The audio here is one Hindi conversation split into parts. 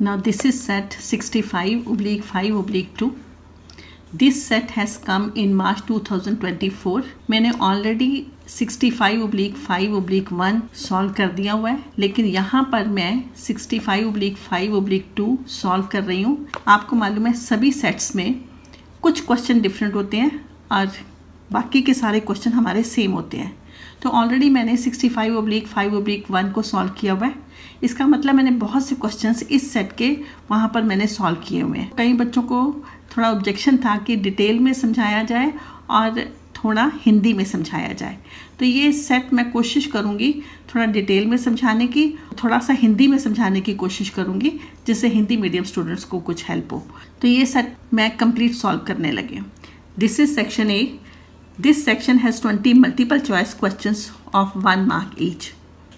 Now this is set 65/5/2. This set has come in March 2024. मैंने ऑलरेडी 65/5/1 सॉल्व कर दिया हुआ है, लेकिन यहाँ पर मैं 65/5/2 सॉल्व कर रही हूँ। आपको मालूम है सभी सेट्स में कुछ क्वेश्चन डिफरेंट होते हैं और बाकी के सारे क्वेश्चन हमारे सेम होते हैं। तो ऑलरेडी मैंने 65/5/1 को सॉल्व किया हुआ है। इसका मतलब मैंने बहुत से क्वेश्चंस इस सेट के वहाँ पर मैंने सॉल्व किए हुए हैं। कई बच्चों को थोड़ा ऑब्जेक्शन था कि डिटेल में समझाया जाए और थोड़ा हिंदी में समझाया जाए, तो ये सेट मैं कोशिश करूँगी थोड़ा डिटेल में समझाने की, थोड़ा सा हिंदी में समझाने की कोशिश करूँगी जिससे हिंदी मीडियम स्टूडेंट्स को कुछ हेल्प हो। तो ये सेट मैं कंप्लीट सॉल्व करने लगी हूँ। This is section A. This section has 20 multiple choice questions of 1 mark each.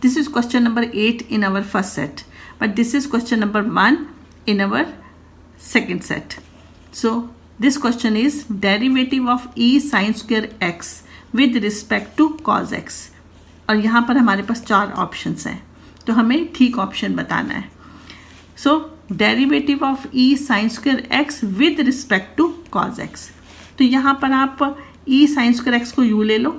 This is question number 8 in our first set, but this is question number 1 in our second set. So this question is derivative of e sin square x with respect to cos x. और यहाँ पर हमारे पास 4 options हैं, तो हमें ठीक option बताना है। So derivative of e sin square x with respect to cos x. तो यहाँ पर आप e sin square x को u ले लो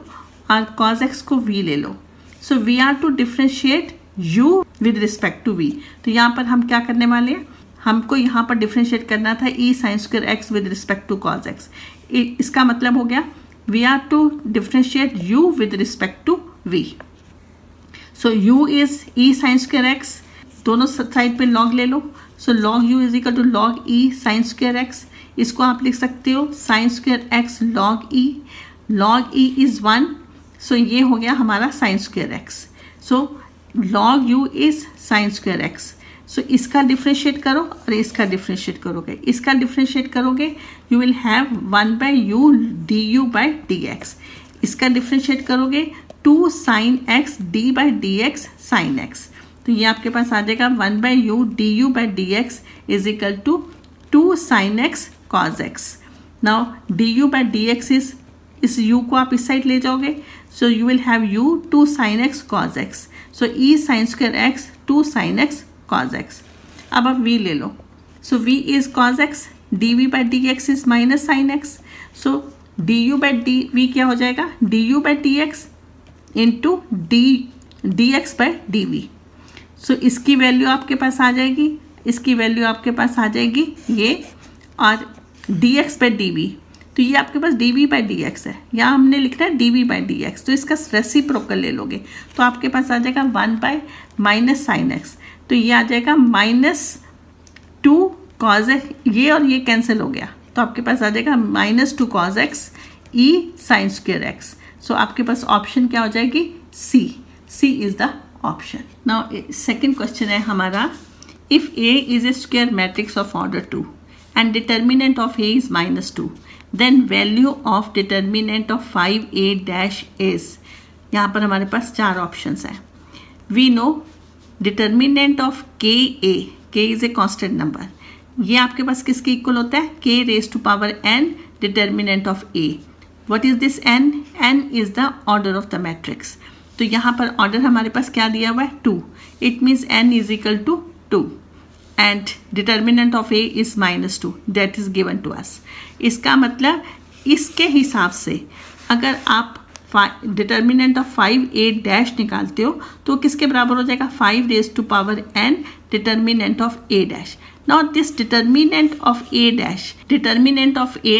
और cos x को v ले लो। So we are to differentiate u with respect to v। तो यहाँ पर हम क्या करने वाले हैं, हमको यहाँ पर डिफ्रेंशिएट करना था e sin square x with respect to cos x। इसका मतलब हो गया we are to differentiate u with respect to v। So u is e sin square x, दोनों साइड पे log ले लो। So log u is equal to log e sin square x। इसको आप लिख सकते हो sin square x log e is 1। सो ये हो गया हमारा sin square x। So log u is sin square x। सो इसका डिफ्रेंशिएट करो और इसका डिफ्रेंशिएट करोगे, इसका डिफ्रेंशिएट करोगे you will have 1/u du/dx। इसका डिफ्रेंशिएट करोगे 2 sin x d/dx sin x। तो ये आपके पास आ जाएगा 1/u du/dx is equal to 2 sin x cos x। Now du/dx इस u को आप इस साइड ले जाओगे, so you will have u 2 sin x cos x। So e sin square x 2 sin x cos x। अब आप v ले लो। सो v is cos x, dv/dx is minus sin x। So du/dv क्या हो जाएगा, du/dx इंटू dx/dv। सो इसकी वैल्यू आपके पास आ जाएगी, इसकी वैल्यू आपके पास आ जाएगी ये, और dx/dv, तो ये आपके पास dv/dx है, यहाँ हमने लिखना है dv/dx, तो इसका रेसिप्रोकल ले लोगे तो आपके पास आ जाएगा 1/-sin x। तो ये आ जाएगा -2 cos x, ये और ये कैंसिल हो गया, तो आपके पास आ जाएगा -2 cos x e sin square x। सो आपके पास ऑप्शन क्या हो जाएगी, C is the option. Now second question है हमारा, if A is a square matrix of order 2 and determinant of A is -2, then value of determinant of 5A dash is, यहाँ पर हमारे पास 4 ऑप्शंस हैं। We know determinant of k is a constant number, ये आपके पास किसके इक्वल होता है, k raised to power n determinant of A। What is this n? n is the order of the matrix। तो यहाँ पर ऑर्डर हमारे पास क्या दिया हुआ है, 2। It means n is equal to 2 and determinant of a is -2, that is given to us. इसका मतलब इसके हिसाब से अगर आप डिटर्मिनेंट ऑफ 5a डैश निकालते हो तो किसके बराबर हो जाएगा, 5 raised to power n determinant of a dash. Now this determinant of a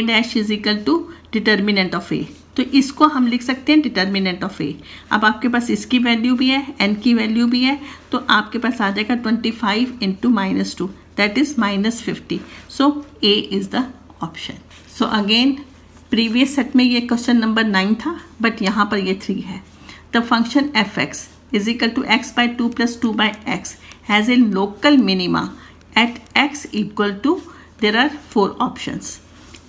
dash is equal to determinant of a, तो इसको हम लिख सकते हैं डिटर्मिनेंट ऑफ ए। अब आपके पास इसकी वैल्यू भी है, n की वैल्यू भी है, तो आपके पास आ जाएगा 25 × -2, that is -50। So A is the option. So again previous set में ये क्वेश्चन नंबर 9 था, बट यहाँ पर ये 3 है। The function f(x) is equal to x/2 + 2/x has a local minima at x equal to, there are 4 options.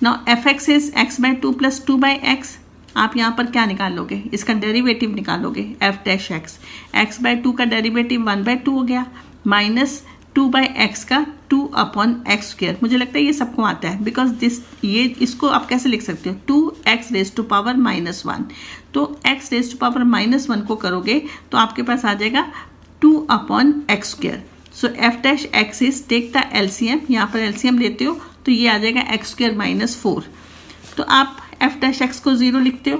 Now f(x) is x/2 + 2/x। आप यहाँ पर क्या निकालोगे, इसका डेरिवेटिव निकालोगे f'(x). x/2 का डेरिवेटिव 1/2 हो गया, -2/x का 2/x²। मुझे लगता है ये सबको आता है, बिकॉज दिस ये इसको आप कैसे लिख सकते हो, 2x raised to power -1। तो x raised to power -1 को करोगे तो आपके पास आ जाएगा 2/x²। So f dash x is, take the LCM, यहाँ पर एलसीएम लेते हो तो ये आ जाएगा एक्स स्क्वायर माइनस 4। तो आप एफ डैश एक्स को 0 लिखते हो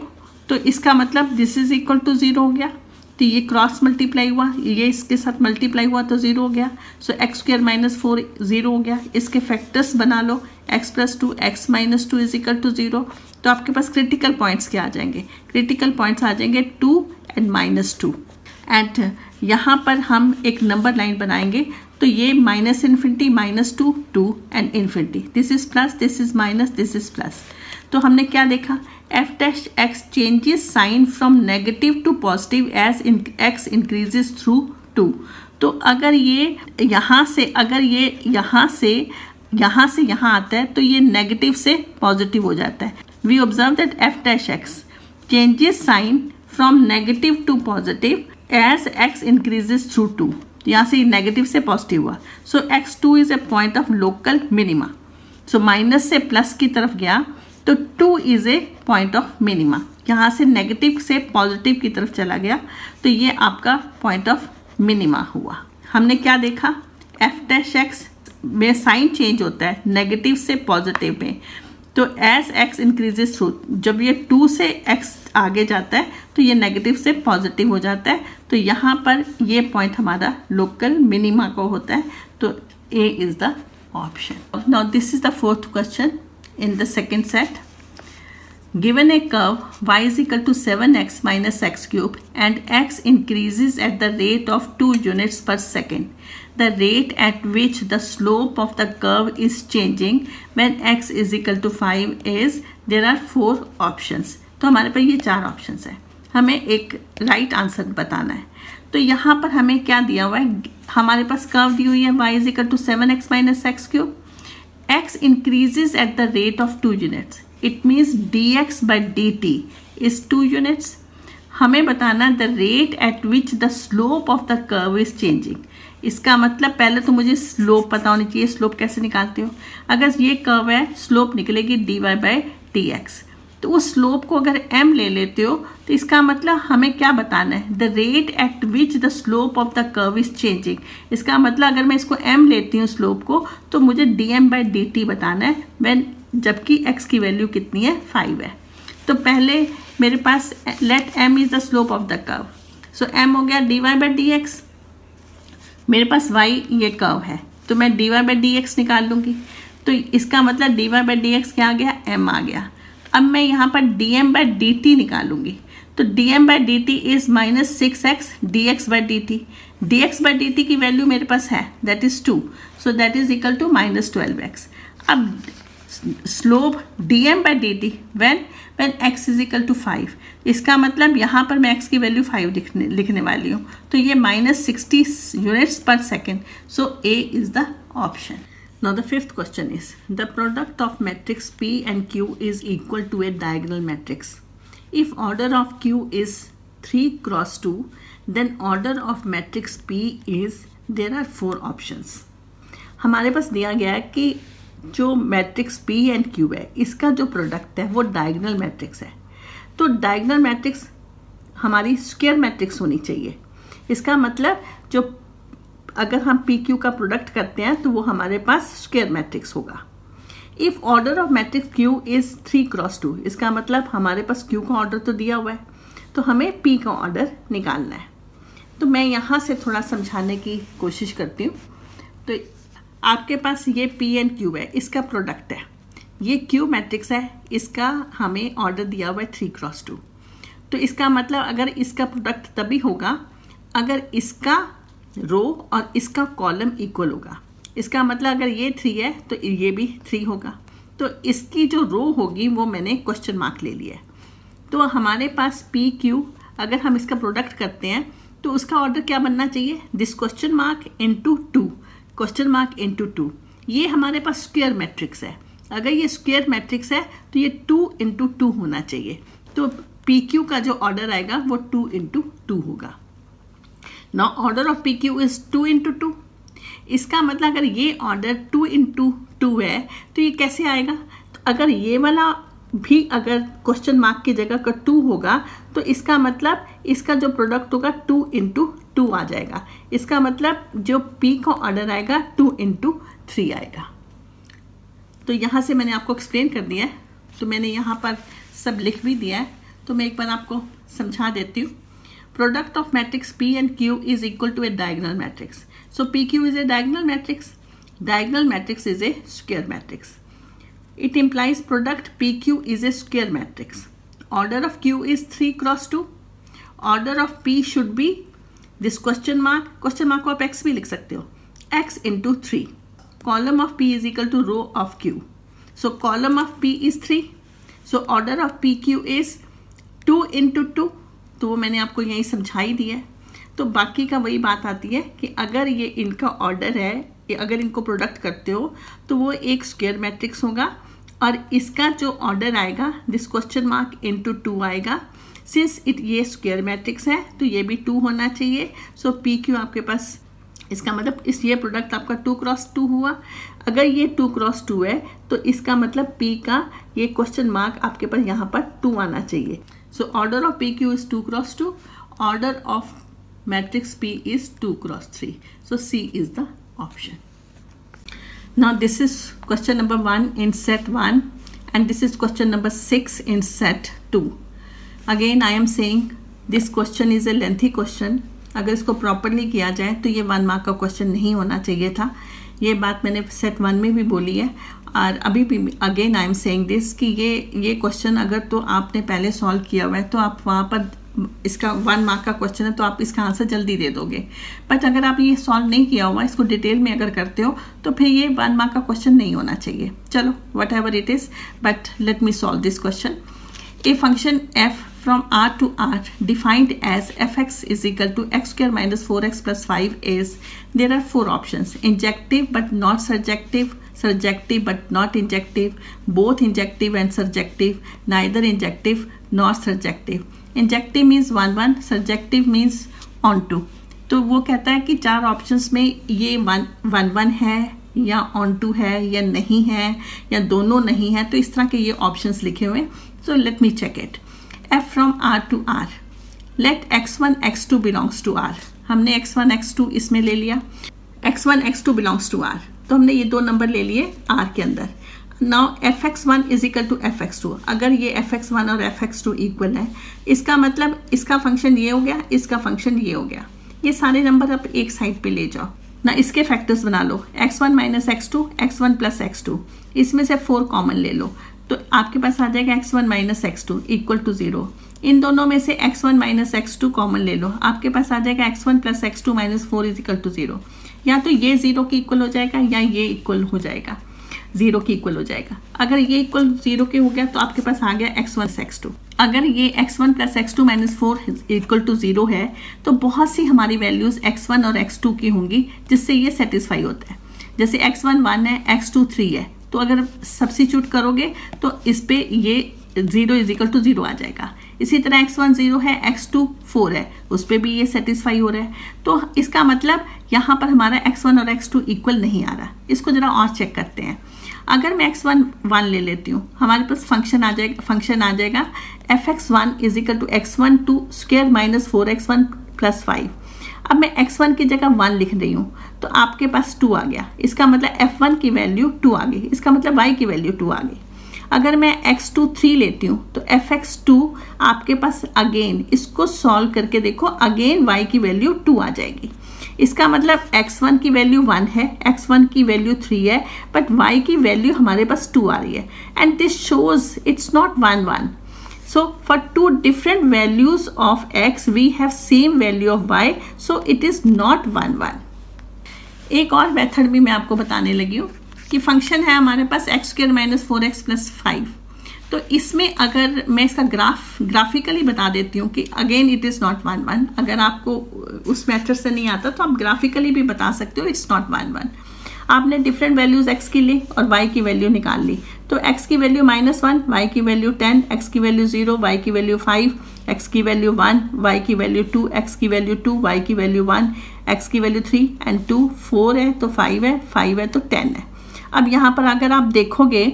तो इसका मतलब दिस इज इक्वल टू 0 हो गया। तो ये क्रॉस मल्टीप्लाई हुआ, ये इसके साथ मल्टीप्लाई हुआ तो 0 हो गया। सो एक्स स्क्वायर माइनस 4 0 हो गया। इसके फैक्टर्स बना लो, x plus 2 x minus 2 is equal to 0। तो आपके पास क्रिटिकल पॉइंट्स क्या आ जाएंगे? क्रिटिकल पॉइंट्स आ जाएंगे 2 एंड माइनस 2। एंड यहाँ पर हम एक नंबर लाइन बनाएंगे तो ये minus infinity minus 2 2 and infinity, this is plus, this is minus, this is plus. तो हमने क्या देखा? F dash x changes sign from negative to positive as x increases through 2। तो अगर ये यहाँ से, अगर ये यहाँ से यहाँ आता है तो ये नेगेटिव से पॉजिटिव हो जाता है। We observe that f dash x changes sign from negative to positive as x increases through 2। यहाँ से नेगेटिव से पॉजिटिव हुआ। So x2 is a point of local minima. So minus से प्लस की तरफ गया तो 2 is a point of minima. यहाँ से नेगेटिव से पॉजिटिव की तरफ चला गया तो ये आपका पॉइंट ऑफ मिनिमा हुआ। हमने क्या देखा? एफ डैश एक्स में साइन चेंज होता है नेगेटिव से पॉजिटिव में। तो एज एक्स इंक्रीजेस थ्रू, जब ये 2 से x आगे जाता है तो ये नेगेटिव से पॉजिटिव हो जाता है। तो यहाँ पर ये पॉइंट हमारा लोकल मिनिमा को होता है। तो A is the option. Now this is the fourth question in the second set. Given a curve y is equal to 7x minus x cube and x increases at the rate of 2 units per second, the rate at which the slope of the curve is changing when x is equal to 5 is, there are 4 options. तो हमारे पास ये 4 ऑप्शंस है, हमें एक राइट आंसर बताना है। तो यहाँ पर हमें क्या दिया हुआ है? हमारे पास कर्व दी हुई है y is equal to 7x minus x cube. X increases at the rate of 2 units. It means dx by dt is 2 units. हमें बताना the rate at which the slope of the curve is changing. इसका मतलब पहले तो मुझे स्लोप पता होनी चाहिए। स्लोप कैसे निकालते हो? अगर ये कर्व है, स्लोप निकलेगी dy by dx। तो उस स्लोप को अगर m ले लेते हो तो इसका मतलब हमें क्या बताना है? The rate at which the slope of the curve is changing. इसका मतलब अगर मैं इसको m लेती हूँ स्लोप को तो मुझे dm by dt बताना है व्हेन, जबकि x की वैल्यू कितनी है? 5 है। तो पहले मेरे पास let m is the slope of the curve. So m हो गया dy by dx। मेरे पास y ये कर्व है तो मैं dy by dx निकाल लूँगी। तो इसका मतलब dy by dx क्या आ गया? m आ गया। अब मैं यहाँ पर dm by dt निकालूंगी तो dm by dt is minus 6x dx by dt। dx by dt की वैल्यू मेरे पास है, that is 2, so that is equal to minus 12x। अब slope dm by dt when x is equal to 5, इसका मतलब यहाँ पर मैं x की वैल्यू 5 लिखने वाली हूँ। तो ये माइनस 60 यूनिट्स पर second. So A is the option. Now the fifth question is, the product of matrix P and Q is equal to a diagonal matrix. If order of Q is 3 cross 2, then order of matrix P is, there are 4 options. हमारे पास दिया गया है कि जो मैट्रिक्स P and Q है इसका जो प्रोडक्ट है वो डायगोनल मैट्रिक्स है। तो डायगोनल मैट्रिक्स हमारी स्क्वायर मैट्रिक्स होनी चाहिए। इसका मतलब जो अगर हम पी क्यू का प्रोडक्ट करते हैं तो वो हमारे पास स्क्वायर मैट्रिक्स होगा। If order of matrix Q is 3 cross 2, इसका मतलब हमारे पास क्यू का ऑर्डर तो दिया हुआ है तो हमें पी का ऑर्डर निकालना है। तो मैं यहाँ से थोड़ा समझाने की कोशिश करती हूँ। तो आपके पास ये पी एंड क्यू है, इसका प्रोडक्ट है, ये क्यू मैट्रिक्स है, इसका हमें ऑर्डर दिया हुआ है 3 क्रॉस 2। तो इसका मतलब अगर इसका प्रोडक्ट तभी होगा अगर इसका रो और इसका कॉलम इक्वल होगा। इसका मतलब अगर ये 3 है तो ये भी 3 होगा। तो इसकी जो रो होगी वो मैंने क्वेश्चन मार्क ले लिया है। तो हमारे पास पी क्यू अगर हम इसका प्रोडक्ट करते हैं तो उसका ऑर्डर क्या बनना चाहिए? This question mark into 2, question mark into 2। ये हमारे पास स्क्वायर मैट्रिक्स है। अगर ये स्क्वायर मैट्रिक्स है तो ये 2 इंटू 2 होना चाहिए। तो पी क्यू का जो ऑर्डर आएगा वो 2 इंटू 2 होगा। Now order of PQ is 2 into 2. इसका मतलब अगर ये ऑर्डर 2 into 2 है तो ये कैसे आएगा? तो अगर ये वाला भी अगर क्वेश्चन मार्क की जगह का 2 होगा तो इसका मतलब इसका जो प्रोडक्ट होगा 2 into 2 आ जाएगा। इसका मतलब जो P का ऑर्डर आएगा 2 into 3 आएगा। तो यहाँ से मैंने आपको एक्सप्लेन कर दिया है, तो मैंने यहाँ पर सब लिख भी दिया है, तो मैं एक बार आपको समझा देती हूँ। Product of matrix P and Q is equal to a diagonal matrix. So PQ is a diagonal matrix. Diagonal matrix is a square matrix. It implies product PQ is a square matrix. Order of Q is 3 cross 2. Order of P should be this question mark को आप x भी लिख सकते हो, x into 3. Column of P is equal to row of Q. So column of P is 3. So order of PQ is 2 into 2. तो वो मैंने आपको यही समझा ही दिया है। तो बाकी का वही बात आती है कि अगर ये इनका ऑर्डर है, अगर इनको प्रोडक्ट करते हो तो वो एक स्क्वायर मैट्रिक्स होगा, और इसका जो ऑर्डर आएगा दिस क्वेश्चन मार्क इंटू 2 आएगा। सिंस ये स्क्वायर मैट्रिक्स है तो ये भी 2 होना चाहिए। सो PQ आपके पास, इसका मतलब ये प्रोडक्ट आपका 2 क्रॉस 2 हुआ। अगर ये 2 क्रॉस 2 है तो इसका मतलब P का ये क्वेश्चन मार्क आपके पास यहाँ पर 2 आना चाहिए। So order of PQ is 2 cross 2, order of matrix P is 2 cross 3. So C is the option. Now this is question number 1 in set 1 and this is question number 6 in set 2. Again I am saying this question is a lengthy question. अगर इसको प्रॉपरली किया जाए तो ये 1 मार्क का क्वेश्चन नहीं होना चाहिए था। ये बात मैंने सेट 1 में भी बोली है, और अभी भी again I am saying this कि ये क्वेश्चन अगर तो आपने पहले सॉल्व किया हुआ है तो आप वहाँ पर, इसका 1 मार्क का क्वेश्चन है तो आप इसका आंसर जल्दी दे दोगे। बट अगर आप ये सॉल्व नहीं किया हुआ, इसको डिटेल में अगर करते हो तो फिर ये 1 मार्क का क्वेश्चन नहीं होना चाहिए। चलो what ever it is, but let me solve this question. A function f from R to R defined as fx is equal to x square minus 4x plus 5 is, there are 4 options: injective but not surjective, surjective but not injective, both injective and surjective, neither injective nor surjective. Injective means 1 1, surjective means on to. तो वो कहता है कि 4 ऑप्शंस में ये 1 1 है या ऑन टू है या नहीं है या दोनों नहीं है, तो इस तरह के ये ऑप्शंस लिखे हुए हैं। So let me check it. f from R to R, let x1 x2 belongs to R. हमने x1 x2 इसमें ले लिया, x1 x2 belongs to R, तो हमने ये 2 नंबर ले लिए R के अंदर। Now fx1 is equal to fx2, अगर ये fx1 और fx2 इक्वल है, इसका मतलब इसका फंक्शन ये हो गया, इसका फंक्शन ये हो गया। ये सारे नंबर आप एक साइड पे ले जाओ ना, इसके फैक्टर्स बना लो, x1 minus x2, x1 plus x2, इसमें से 4 कॉमन ले लो, तो आपके पास आ जाएगा x1 minus x2 equal to 0। इन दोनों में से x1 माइनस x2 कॉमन ले लो, आपके पास आ जाएगा x1 plus x2 minus 4 is equal to 0। या तो ये 0 की इक्वल हो जाएगा या ये इक्वल हो जाएगा, 0 की इक्वल हो जाएगा। अगर ये इक्वल 0 के हो गया तो आपके पास आ गया x1 x2। अगर ये x1 plus x2 minus 4 equal to 0 है तो बहुत सी हमारी वैल्यूज x1 और x2 की होंगी जिससे ये सेटिस्फाई होता है। जैसे x1 1 है, x2 3 है, तो अगर सब्स्टिट्यूट करोगे तो इस पे ये 0 इज इक्वल टू 0 आ जाएगा। इसी तरह x1 0 है, x2 4 है, उस पर भी ये सेटिस्फाई हो रहा है। तो इसका मतलब यहाँ पर हमारा x1 और x2 इक्वल नहीं आ रहा। इसको जरा और चेक करते हैं। अगर मैं x1 1 ले लेती हूँ, हमारे पास फंक्शन आ जाएगा fx1 is equal to x1 2 square minus 4x1 plus 5। अब मैं x1 की जगह 1 लिख रही हूँ तो आपके पास 2 आ गया, इसका मतलब f1 की वैल्यू 2 आ गई, इसका मतलब y की वैल्यू 2 आ गई। अगर मैं x2 3 लेती हूँ तो fx2 आपके पास अगेन, इसको सॉल्व करके देखो, अगेन y की वैल्यू 2 आ जाएगी। इसका मतलब x1 की वैल्यू 1 है, x1 की वैल्यू 3 है, बट y की वैल्यू हमारे पास 2 आ रही है। And this shows it's not 1 1। So for 2 different values of x we have same value of y, so it is not 1 1. एक और मेथड भी मैं आपको बताने लगी हूँ कि फंक्शन है हमारे पास x square minus 4x plus 5। तो इसमें अगर मैं इसका ग्राफिकली बता देती हूँ कि अगेन इट इज़ नॉट 1 1। अगर आपको उस मेथड से नहीं आता तो आप ग्राफिकली भी बता सकते हो इट्स नॉट 1 1। आपने डिफरेंट वैल्यूज x की ली और y की वैल्यू निकाल ली, तो x की वैल्यू -1, y की वैल्यू 10, x की वैल्यू 0, y की वैल्यू 5, x की वैल्यू 1, y की वैल्यू 2, x की वैल्यू 2, y की वैल्यू 1, x की वैल्यू 3 एंड 2, 4 है तो 5 है, 5 है तो 10 है। अब यहाँ पर अगर आप देखोगे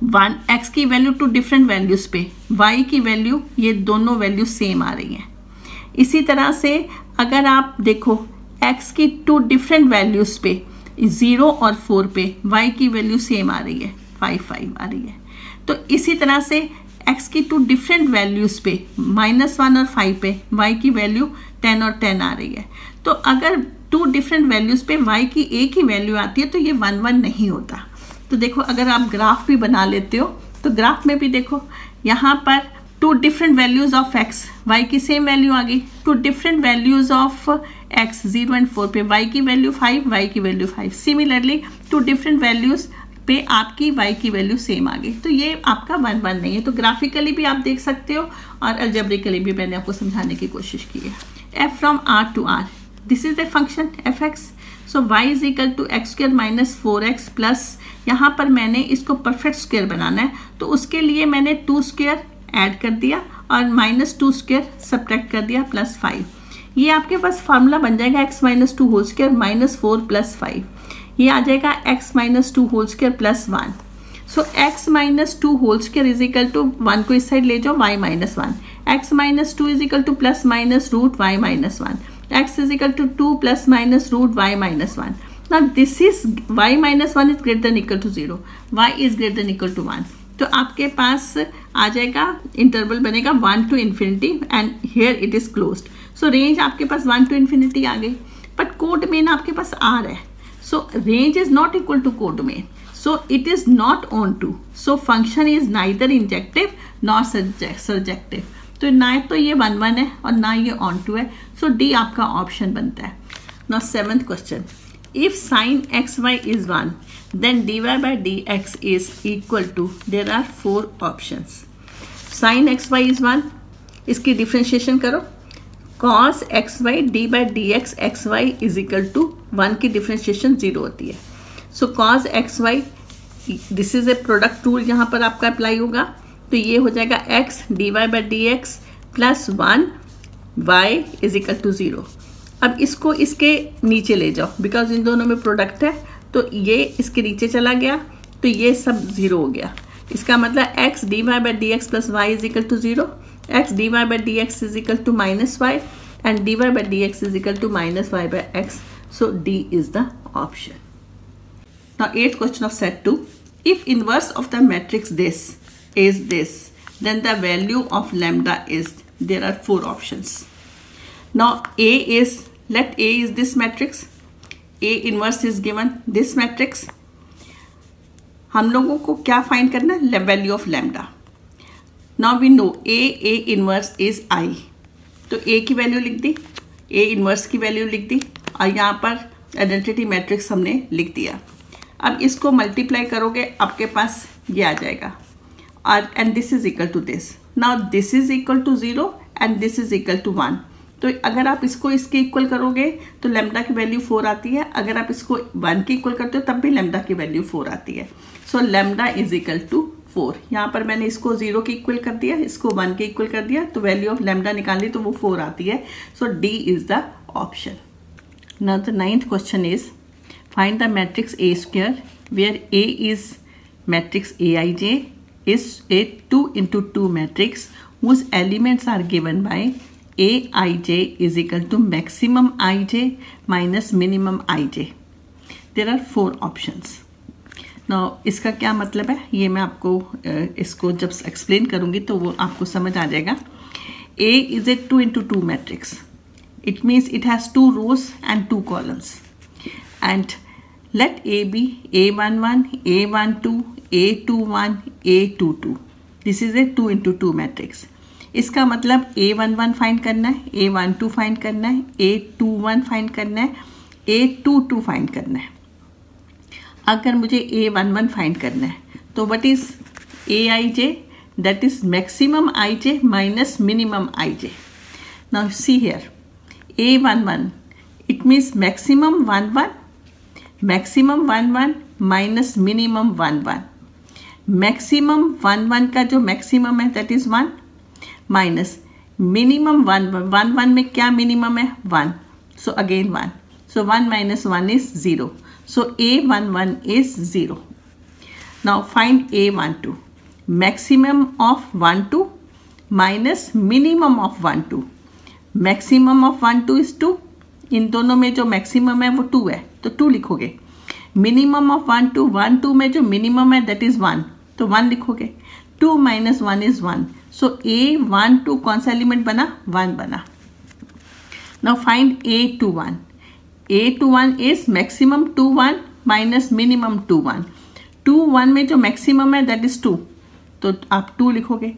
1 x की वैल्यू 2 डिफरेंट वैल्यूज पे, y की वैल्यू ये दोनों वैल्यू सेम आ रही हैं। इसी तरह से अगर आप देखो x की 2 डिफरेंट वैल्यूज पे 0 और 4 पे y की वैल्यू सेम आ रही है, 5 आ रही है। तो इसी तरह से x की 2 डिफरेंट वैल्यूज पे -1 और 5 पे y की वैल्यू 10 और 10 आ रही है। तो अगर 2 डिफरेंट वैल्यूज पे y की एक ही वैल्यू आती है तो ये 1 1 नहीं होता। तो देखो अगर आप ग्राफ भी बना लेते हो तो ग्राफ में भी देखो यहाँ पर 2 different values of x, y की सेम वैल्यू आ गई। 2 different values of x 0 and 4 पे y की वैल्यू 5, y की वैल्यू 5। सिमिलरली 2 डिफरेंट वैल्यूज पे आपकी y की वैल्यू सेम आ गई। तो ये आपका 1 1 नहीं है। तो ग्राफिकली भी आप देख सकते हो और अलजेब्रिकली भी मैंने आपको समझाने की कोशिश की है। f from r to r, this is the function fx। So y is equal to x square minus 4x plus, यहाँ पर मैंने इसको परफेक्ट स्क्वायर बनाना है तो उसके लिए मैंने 2 स्क्वायर ऐड कर दिया और -2 स्क्वायर सब्ट्रैक्ट कर दिया प्लस 5। ये आपके पास फार्मूला बन जाएगा x minus 2 whole square -4 plus 5। ये आ जाएगा x minus 2 whole square plus 1। So x minus 2 whole square is equal to 1 को इस साइड ले जाओ y minus 1, x minus 2 is equal to plus minus root y minus 1, x is equal to 2 plus minus root y minus 1. Now this is y minus 1 is greater than equal to 0, y is greater than equal to 1. तो आपके पास आ जाएगा इंटरवल बनेगा 1 to infinity and here it is closed. So range आपके पास 1 to infinity आ गई, but codomain आपके पास R है. So range is not equal to codomain. So it is not onto. So function is neither injective nor surjective. तो ना तो ये 1 1 है और ना ये ऑन टू है। सो डी आपका ऑप्शन बनता है। Now 7th question, if sine x y is 1 then d y by d x is equal to, there are 4 options. Sine x y is 1, इसकी डिफ्रेंशिएशन करो, cos x y d by d x y is equal to 1 की डिफ्रेंशिएशन 0 होती है। So cos x y, this is a product rule यहाँ पर आपका अप्लाई होगा, तो ये हो जाएगा x d y by d x plus 1 y is equal to 0। अब इसको इसके नीचे ले जाओ बिकॉज इन दोनों में प्रोडक्ट है, तो ये इसके नीचे चला गया तो ये सब 0 हो गया। इसका मतलब x d y by d x plus y is equal to 0, x d y by d x is equal to minus y and d y by d x is equal to minus y by x. So D is the option. Now 8th question of set 2, if inverse of the matrix this is this, then the value of lambda is, there are 4 options. Now A is, let A is this matrix, A inverse is given this matrix. हम लोगों को क्या फाइंड करना है, value of lambda. Now we know A inverse is I, तो A की वैल्यू लिख दी, A इनवर्स की वैल्यू लिख दी और यहाँ पर आइडेंटिटी मैट्रिक्स हमने लिख दिया। अब इसको मल्टीप्लाई करोगे आपके पास ये आ जाएगा and this is equal to this. Now this is equal to 0 and this is equal to 1. तो अगर आप इसको इसके इक्वल करोगे तो लैम्डा की वैल्यू 4 आती है, अगर आप इसको 1 के इक्वल करते हो तब भी लैम्डा की वैल्यू 4 आती है। So lambda is equal to 4। यहाँ पर मैंने इसको 0 के इक्वल कर दिया, इसको 1 के इक्वल कर दिया, तो वैल्यू ऑफ लैम्डा निकाली तो वो 4 आती है। So D is the option. Now the 9th question is find the matrix A square where A is matrix A I J is a 2 into 2 matrix whose elements are given by Aij is equal to maximum ij minus minimum ij. There are 4 options. Now इसका क्या मतलब है ये मैं आपको इसको जब एक्सप्लेन करूँगी तो वो आपको समझ आ जाएगा। A is a 2 into 2 matrix. It means it has 2 rows and 2 columns. And let A be A11, A12, A21, A22. This is a 2 into 2 matrix. इसका मतलब A11 फाइंड करना है, A12 फाइंड करना है, A21 फाइंड करना है, A22 फाइंड करना है। अगर मुझे A11 फाइंड करना है तो what is Aij, that is maximum ij minus minimum ij. Now see here A11 it means maximum 11, maximum 11 minus minimum 11। Maximum 11 का जो मैक्सिमम है दैट इज 1 माइनस मिनिमम 1 में क्या मिनिमम है 1, so again 1, so 1 minus 1 is 0, so A11 is 0. Now find A12, maximum of 12 minus minimum of 12. Maximum of 1 2 is 2, इन दोनों में जो मैक्सिमम है वो 2 है तो 2 लिखोगे। मिनिमम ऑफ 1 2 में जो मिनिमम है दैट इज 1 तो 1 लिखोगे। 2 माइनस 1 इज 1, सो A12 कौन सा एलिमेंट बना? 1 बना। Now find A21। A21 is maximum 2 1 minus minimum 2 1। 2 1 में जो मैक्सिमम है दैट इज 2 तो आप 2 लिखोगे।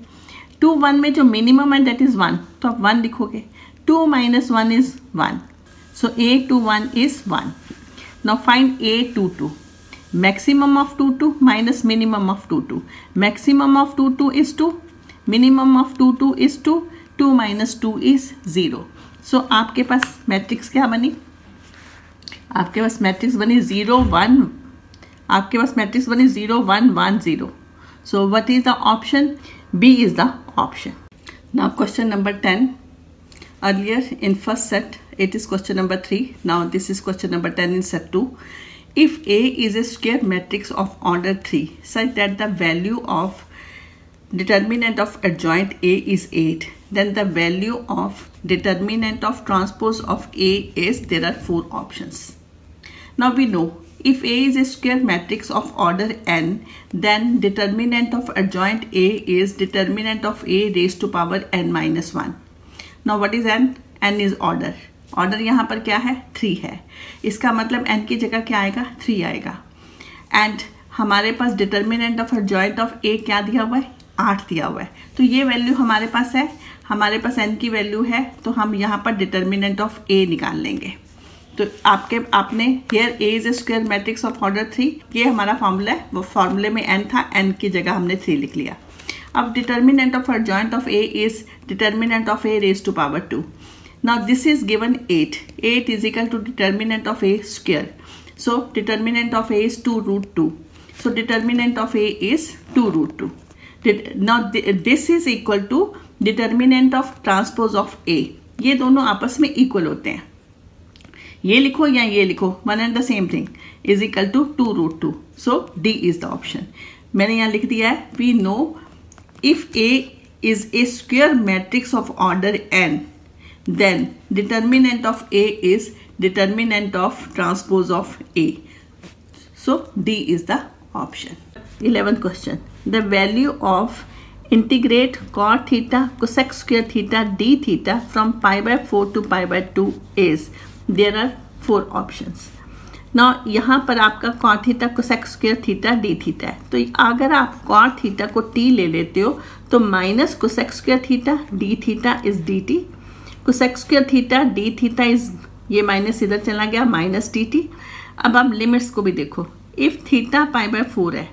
2 1 में जो मिनिमम है दैट इज 1 तो आप 1 लिखोगे। 2 minus 1 is 1, so A21 is 1। Now find A22। maximum of 2 2 minus minimum of 2 2, maximum of 2 2 is 2, minimum of 2 2 is 2, 2 minus 2 is 0। सो आपके पास मैट्रिक्स क्या बनी? आपके पास मैट्रिक्स बनी 0 1, आपके पास मैट्रिक्स बनी 0 1 1 0। So what is the option? B is the option. Now question number 10। Earlier in first set it is question number 3, now this is question number 10 in set 2। If A is a square matrix of order 3 such that the value of determinant of adjoint A is 8, then the value of determinant of transpose of A is, there are 4 options। Now we know if A is a square matrix of order n, then determinant of adjoint A is determinant of A raised to power n minus 1। Now what is n? n is order, order यहाँ पर क्या है? 3 है। इसका मतलब n की जगह क्या आएगा? 3 आएगा। एंड हमारे पास determinant of adjoint of A क्या दिया हुआ है? 8 दिया हुआ है। तो ये वैल्यू हमारे पास है, हमारे पास n की वैल्यू है, तो हम यहाँ पर डिटर्मिनेंट ऑफ A निकाल लेंगे। तो आपने here A is a square matrix of order 3, ये हमारा फॉर्मूला है, वो फॉर्मूले में n था, n की जगह हमने 3 लिख लिया। अब determinant of adjoint of A is determinant of A raised to power 2। Now this is given 8. 8 is equal to determinant of A square. So determinant of A is 2 root 2. So determinant of A is 2 root 2. Now this is equal to determinant of transpose of A. ये दोनों आपस में equal होते हैं। ये लिखो या ये लिखो, one and the same thing is equal to 2 root 2. So D is the option. मैंने यहाँ लिख दिया है, we know if A is a square matrix of order n, then determinant of A is determinant of transpose of A. So D is the option। 11th question। The value of integrate cot theta cosec square theta d theta from pi by 4 to pi by 2 is, there are 4 options। Now यहाँ पर आपका cot theta cosec square theta d theta है, तो अगर आप cot theta को t ले लेते हो तो minus cosec square theta d theta is dt, cosec square theta D theta is, ये माइनस इधर चला गया, माइनस डी टी। अब आप लिमिट्स को भी देखो, इफ थीटा पाई बाय 4 है,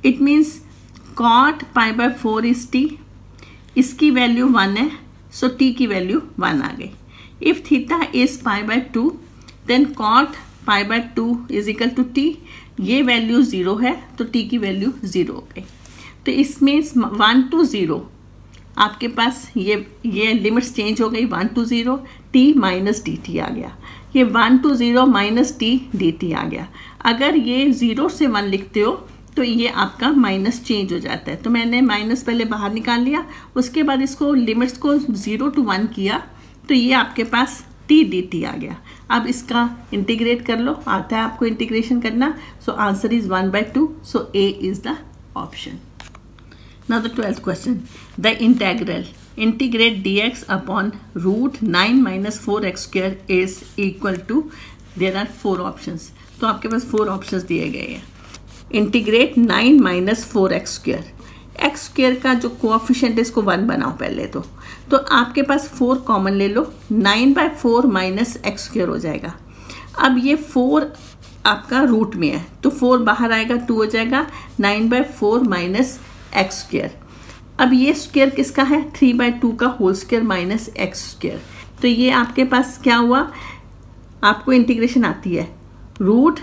it means cot pi by 4 is t, इसकी वैल्यू 1 है, सो टी की वैल्यू 1 आ गई। If theta is pi by 2 then cot pi by 2 is equal to t, ये वैल्यू 0 है तो टी की वैल्यू 0 हो गई। तो इसमें 1 to 0 आपके पास ये लिमिट्स चेंज हो गई, 1 to 0 t minus D T आ गया, ये 1 to 0 minus T D T आ गया। अगर ये 0 से 1 लिखते हो तो ये आपका माइनस चेंज हो जाता है, तो मैंने माइनस पहले बाहर निकाल लिया, उसके बाद इसको लिमिट्स को 0 to 1 किया तो ये आपके पास टी डी टी आ गया। अब इसका इंटीग्रेट कर लो, आता है आपको इंटीग्रेशन करना, so answer is 1/2, so A is the option. Now the 12th question, the integral integrate dx upon root 9 minus 4x square is equal to, there are 4 options। तो आपके पास 4 options दिए गए हैं। Integrate 9 minus 4x square, x square का जो कोऑफिशिएंट है इसको 1 बनाओ पहले तो आपके पास 4 कॉमन ले लो, 9/4 माइनस एक्स स्क्वेयर हो जाएगा। अब ये 4 आपका रूट में है तो 4 बाहर आएगा, 2 हो जाएगा, 9/4 माइनस एक्स स्क्वेयर। अब ये स्क्वेयर किसका है? 3/2 का whole square minus x square. तो ये आपके पास क्या हुआ, आपको इंटीग्रेशन आती है रूट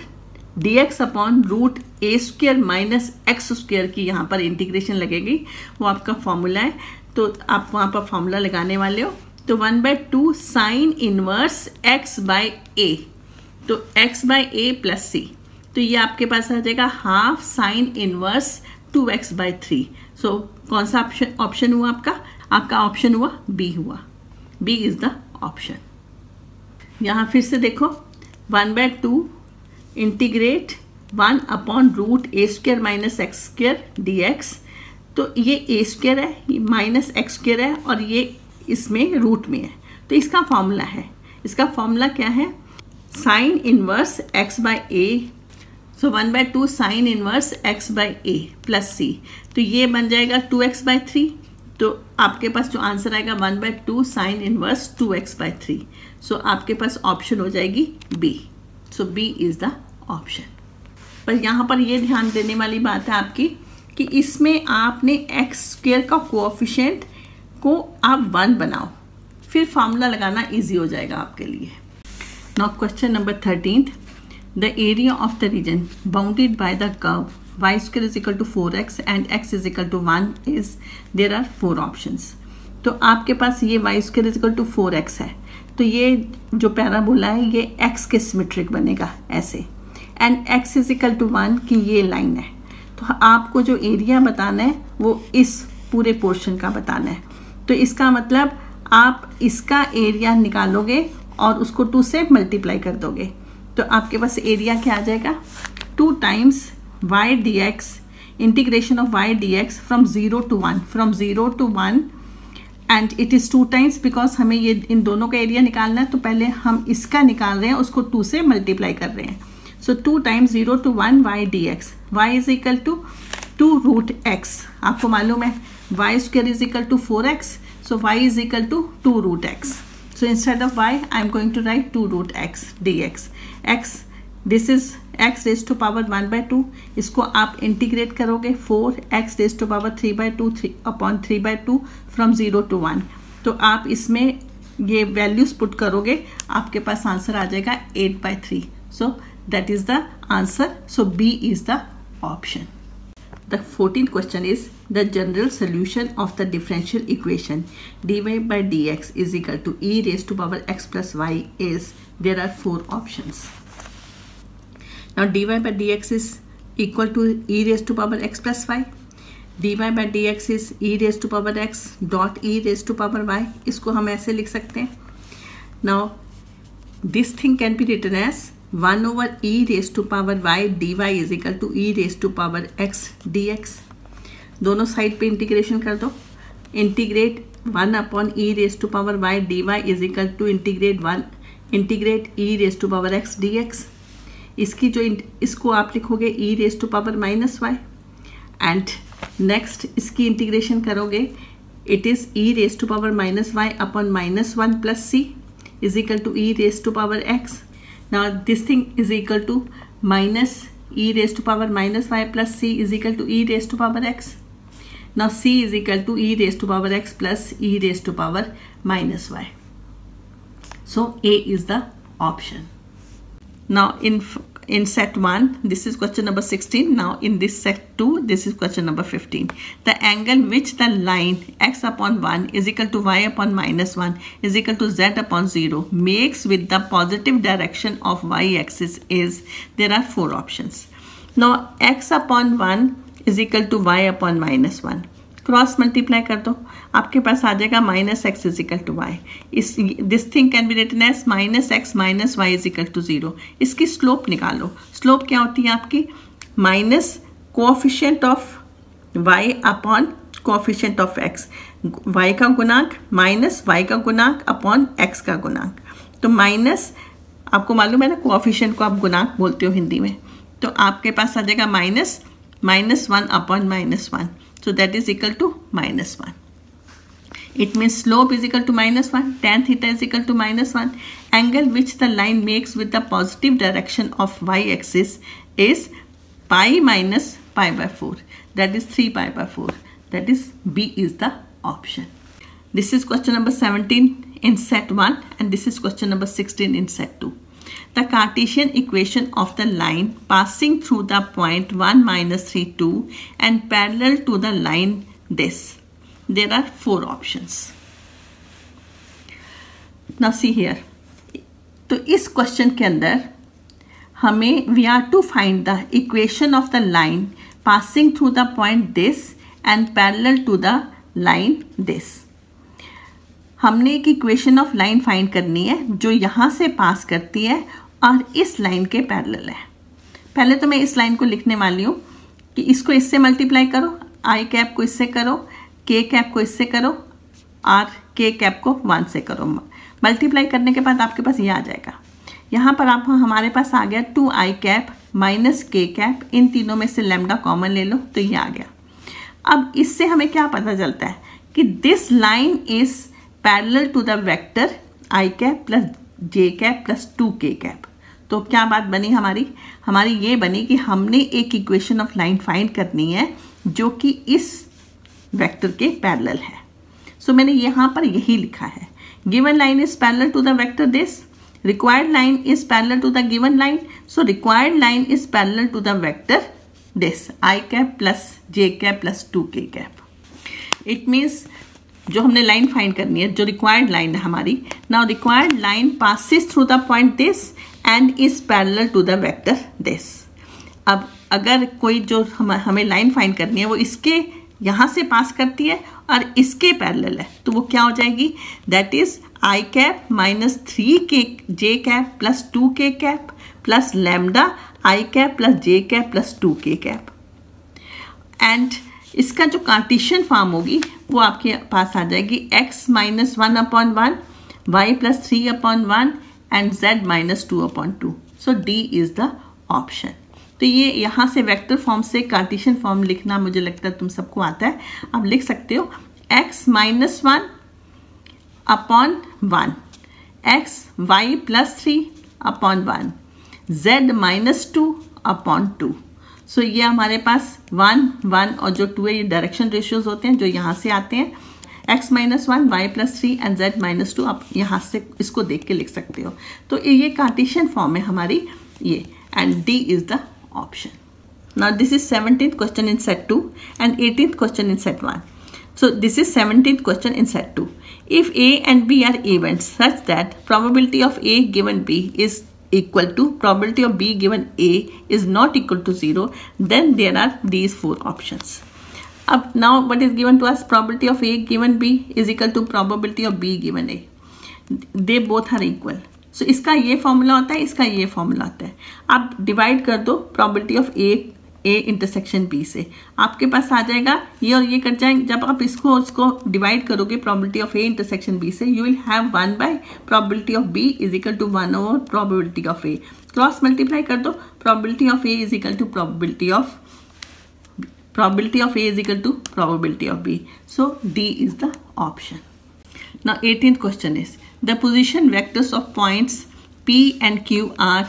dx अपॉन रूट ए स्क्वेयर माइनस एक्स स्क्वेयर की, यहाँ पर इंटीग्रेशन लगेगी, वो आपका फॉर्मूला है, तो आप वहाँ पर फॉर्मूला लगाने वाले हो। तो 1/2 साइन इनवर्स x/a, तो x/a प्लस c, तो ये आपके पास आ जाएगा हाफ साइन इनवर्स 2x/3। सो कौन सा ऑप्शन हुआ आपका? आपका ऑप्शन हुआ बी हुआ, बी इज द ऑप्शन। यहाँ फिर से देखो 1/2 इंटीग्रेट 1/√a² - x² dx। तो ये a² है, ये -x² है और ये इसमें रूट में है। तो इसका फॉर्मूला है, इसका फॉर्मूला क्या है? Sine inverse x/a। सो 1/2 sine inverse x/a plus c। तो ये बन जाएगा 2x/3। तो आपके पास जो आंसर आएगा 1/2 साइन इनवर्स 2x/3। सो आपके पास ऑप्शन हो जाएगी B. So B is the option. पर यहाँ पर ये ध्यान देने वाली बात है आपकी कि इसमें आपने x² का कोएफिशिएंट को आप 1 बनाओ, फिर फार्मूला लगाना इजी हो जाएगा आपके लिए। Now question number 13, the area of the reason bounded by the curve y² = 4x and x = 1 is there are 4 options। तो आपके पास ये y² = 4x है, तो ये जो पैराबोला है ये x के सिमेट्रिक बनेगा ऐसे, एंड x = 1 की ये लाइन है। तो आपको जो एरिया बताना है वो इस पूरे पोर्शन का बताना है। तो इसका मतलब आप इसका एरिया निकालोगे और उसको 2 से मल्टीप्लाई कर दोगे। तो आपके पास एरिया क्या आ जाएगा? 2 times y dx, integration of y dx from 0 to 1, from 0 to 1 and it is 2 times because हमें ये इन दोनों का एरिया निकालना है। तो पहले हम इसका निकाल रहे हैं, उसको 2 से मल्टीप्लाई कर रहे हैं। सो 2 times 0 to 1 y dx, y = 2√x। आपको मालूम है y² = 4x, so y = 2√x। So instead of y, I am going to write 2√x dx। x, this is x raised to power 1/2। इसको आप इंटीग्रेट करोगे 4x raised to power 3/2 3/3/2 from 0 to 1। तो आप इसमें ये वैल्यूज पुट करोगे, आपके पास आंसर आ जाएगा 8/3। So that is the answer. So B is the option. The 14th question is the general solution of the differential equation dy/dx is equal to e raised to power x plus y is, there are 4 options. Now dy/dx is equal to e raised to power x plus y. dy/dx is e raised to power x dot e raised to power y. इसको हम ऐसे लिख सकते हैं। Now this thing can be written as 1 / e raised to power y dy is equal to e raised to power x dx। दोनों साइड पे इंटीग्रेशन कर दो। Integrate 1 / e raised to power y dy is equal to integrate e raised to power x dx। इसकी जो इसको आप लिखोगे e raised to power -y and next इसकी इंटीग्रेशन करोगे, it is e raised to power -y upon -1 plus c is equal to e raised to power x। Now this thing is equal to minus e raised to power -y plus c is equal to e raised to power x. Now c is equal to e raised to power x plus e raised to power -y. So A is the option. Now in set 1, this is question number 16. Now in this set 2, this is question number 15. The angle which the line x/1 is equal to y/-1 is equal to z/0 makes with the positive direction of y-axis is, there are 4 options. Now x/1 is equal to y/-1, cross multiply कर दो, आपके पास आ जाएगा -x is equal to y। This thing can be written as -x - y is equal to 0। इसकी स्लोप निकालो। स्लोप क्या होती है आपकी? Minus coefficient of y upon coefficient of x, y का गुणांक माइनस y का गुणांक अपॉन x का गुणांक। तो माइनस, आपको मालूम है ना कोएफिशिएंट को आप गुणांक बोलते हो हिंदी में, तो आपके पास आ जाएगा -1 upon -1। So that is equal to -1. It means slope is equal to -1, tan theta is equal to -1. Angle which the line makes with the positive direction of y-axis is pi minus pi/4. That is 3pi/4. That is B is the option. This is question number 17 in set 1 and this is question number 16 in set 2. The Cartesian equation of the line passing through the point 1, -3, 2 and parallel to the line this. There are 4 options. Now see here. तो इस क्वेश्चन के अंदर हमें we are to find the equation of the line passing through the point this and parallel to the line this. हमने एक इक्वेशन ऑफ लाइन फाइंड करनी है जो यहाँ से पास करती है और इस लाइन के पैरेलल है। पहले तो मैं इस लाइन को लिखने वाली हूँ कि इसको इससे मल्टीप्लाई करो, आई कैप को इससे करो, के कैप को इससे करो और के कैप को 1 से करो। मल्टीप्लाई करने के बाद आपके पास ये आ जाएगा। यहाँ पर आप हमारे पास आ गया 2i कैप माइनस के कैप, इन तीनों में से लैम्डा कॉमन ले लो तो ये आ गया। अब इससे हमें क्या पता चलता है कि this line is parallel to the vector i cap plus j cap plus 2k cap. तो क्या बात बनी हमारी ये बनी कि हमने एक इक्वेशन ऑफ लाइन फाइंड करनी है जो कि इस वेक्टर के पैरेलल है। सो मैंने यहाँ पर यही लिखा है, given line is parallel to the vector this, required line is parallel to the given line, so required line is parallel to the vector this I cap plus j cap plus 2k cap. It means जो हमने लाइन फाइंड करनी है, जो रिक्वायर्ड लाइन है हमारी, now required line passes through the point this and is parallel to the vector this. अब अगर कोई जो हमें लाइन फाइंड करनी है वो इसके यहाँ से पास करती है और इसके पैरेलल है, तो वो क्या हो जाएगी, that is I cap minus 3k J cap plus 2k cap plus lambda I cap plus j cap plus 2k cap. And इसका जो कार्टेशियन फॉर्म होगी वो आपके पास आ जाएगी x minus 1/1, y plus 3/1 and z minus 2/2। So D is the option. तो ये यहाँ से वेक्टर फॉर्म से कार्टेशियन फॉर्म लिखना मुझे लगता है तुम सबको आता है। आप लिख सकते हो x minus 1/1, x y plus 3/1, z minus 2/2। सो ये हमारे पास 1, 1 और जो 2 है ये डायरेक्शन रेशियोज होते हैं जो यहाँ से आते हैं। x minus 1, y plus 3 and z minus 2। आप यहाँ से इसको देख के लिख सकते हो। तो ये कार्टेशियन फॉर्म है हमारी ये, and D is the option. Now this is 17th question in set 2 and 18th question in set 1. So this is 17th question in set 2. If A and B are events such that probability of A given B is equal to probability of B given A is not equal to 0, then there are these 4 options. Now what is given to us? Probability of A given B is equal to probability of B given A. They both are equal. सो इसका ये फॉर्मूला होता है, इसका ये फॉर्मूला होता है। आप डिवाइड कर दो probability of A intersection B से, आपके पास आ जाएगा ये और ये कट जाएंगे। जब आप इसको डिवाइड करोगे probability of A intersection B से, you will have 1 by probability of B is equal to 1 over probability of A. Cross multiply कर दो, probability of A is equal to probability of A is equal to probability of B. So D is the option. Now 18th question is, the position vectors of points P and Q are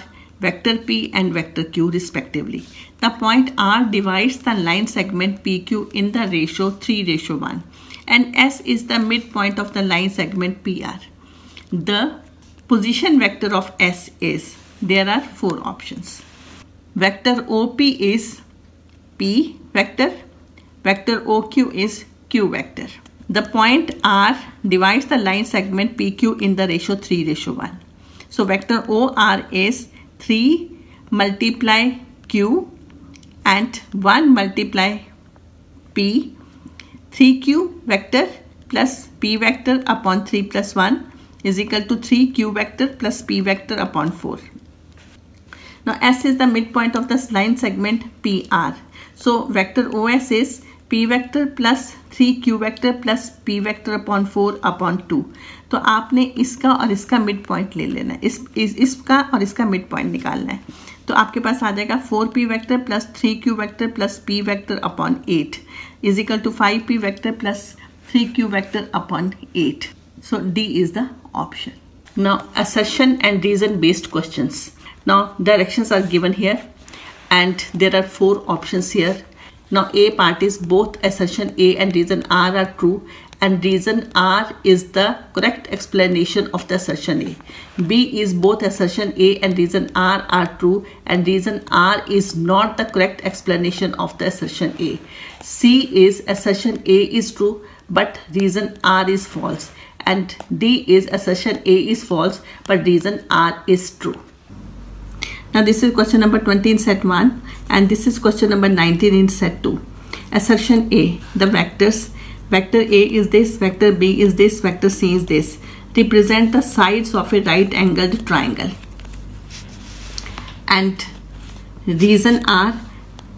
vector P and vector Q respectively. The point R divides the line segment PQ in the ratio 3:1 and S is the midpoint of the line segment PR. The position vector of S is, there are 4 options. Vector OP is P vector, vector OQ is Q vector. The point R divides the line segment PQ in the ratio 3:1. So vector OR is 3 multiply Q and 1 multiply P. 3Q vector plus P vector upon 3 plus 1 is equal to 3Q vector plus P vector upon 4. Now S is the midpoint of the line segment PR. So vector OS is P vector plus 3Q vector plus P vector upon 4 upon 2. तो आपने इसका और इसका मिड पॉइंट ले लेना है, इसका और इसका मिड पॉइंट निकालना है। तो आपके पास आ जाएगा 4P vector plus 3Q vector plus P vector upon 8 is equal to 5P vector plus 3Q vector upon 8. So D is the option. Now assertion and reason based questions. Now directions are given here and there are 4 options here. Now A part is both assertion A and reason R are true and reason R is the correct explanation of the assertion A. B is both assertion A and reason R are true and reason R is not the correct explanation of the assertion A. C is assertion A is true but reason R is false and D is assertion A is false but reason R is true. Now this is question number 20 in set 1 and this is question number 19 in set 2. Assertion A, the vectors vector A is this, vector B is this, vector C is this. Represent the sides of a right angled triangle. And reason are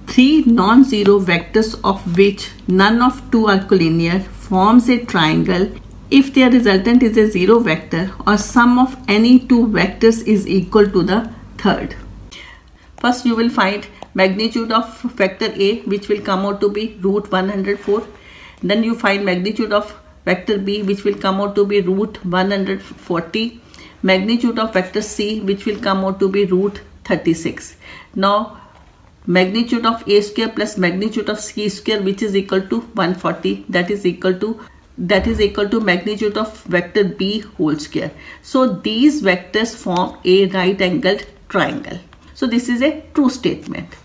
three non-zero vectors of which none of two are collinear forms a triangle if their resultant is a zero vector or sum of any two vectors is equal to the third. First you will find magnitude of vector A, which will come out to be root 104. Then you find magnitude of vector B, which will come out to be root 140. Magnitude of vector C, which will come out to be root 36. Now magnitude of A square plus magnitude of C square, which is equal to 140, that is equal to magnitude of vector B whole square. So these vectors form a right angled triangle. So this is a true statement.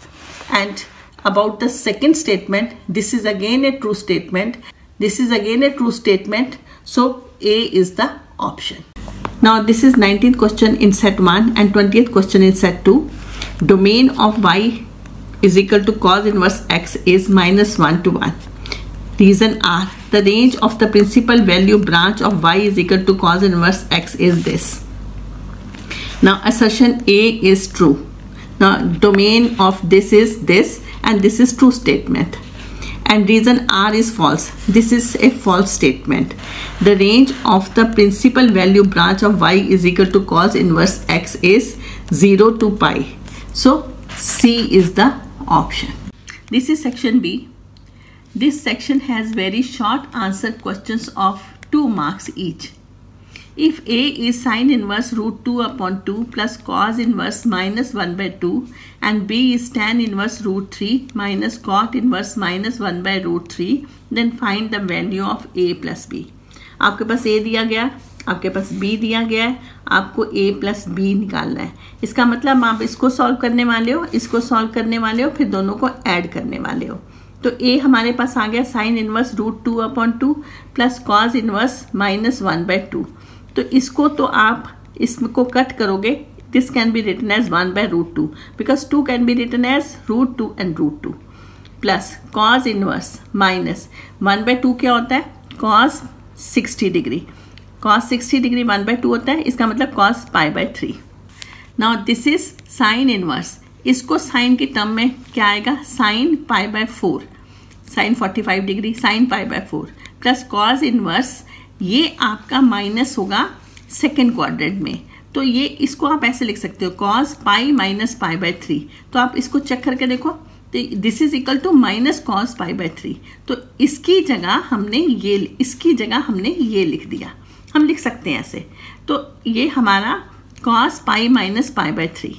And about the second statement, this is again a true statement. This is again a true statement. So A is the option. Now this is 19th question in set 1 and 20th question in set 2. Domain of y is equal to cos inverse x is -1 to 1. Reason are the range of the principal value branch of y is equal to cos inverse x is this. Now assertion A is true. Now domain of this is this and this is true statement. And reason R is false. This is a false statement. The range of the principal value branch of y is equal to cos inverse x is 0 to pi. So C is the option. This is section B. This section has very short answer questions of 2 marks each. If A is sin inverse root 2 upon 2 plus cos inverse minus 1 by 2 and B is tan inverse root 3 minus cot inverse minus 1 by root 3, then find the value of A plus B. आपके पास A दिया गया, आपके पास B दिया गया है, आपको A plus B निकालना है. इसका मतलब आप इसको सॉल्व करने वाले हो, इसको सॉल्व करने वाले हो, फिर दोनों को ऐड करने वाले हो. तो A हमारे पास आ गया sine inverse root 2 upon 2 plus cos inverse minus 1 by 2. तो इसको तो आप इसको कट करोगे, this can be written as 1 by root 2 because 2 can be written as root 2 and root 2 plus cos inverse minus 1 by 2 क्या होता है, cos 60 degree. Cos 60 degree 1 by 2 होता है, इसका मतलब cos pi by 3. Now this is sine inverse. इसको साइन की टर्म में क्या आएगा, sine pi by 4, sine 45 degree sine pi by 4 plus cos inverse, ये आपका माइनस होगा सेकेंड क्वाड्रेंट में. तो ये इसको आप ऐसे लिख सकते हो cos pi minus pi by 3. तो आप इसको चेक करके देखो, तो this is equal to minus cos pi by 3. तो इसकी जगह हमने ये लिख दिया. हम लिख सकते हैं ऐसे. तो ये हमारा cos pi minus pi by 3.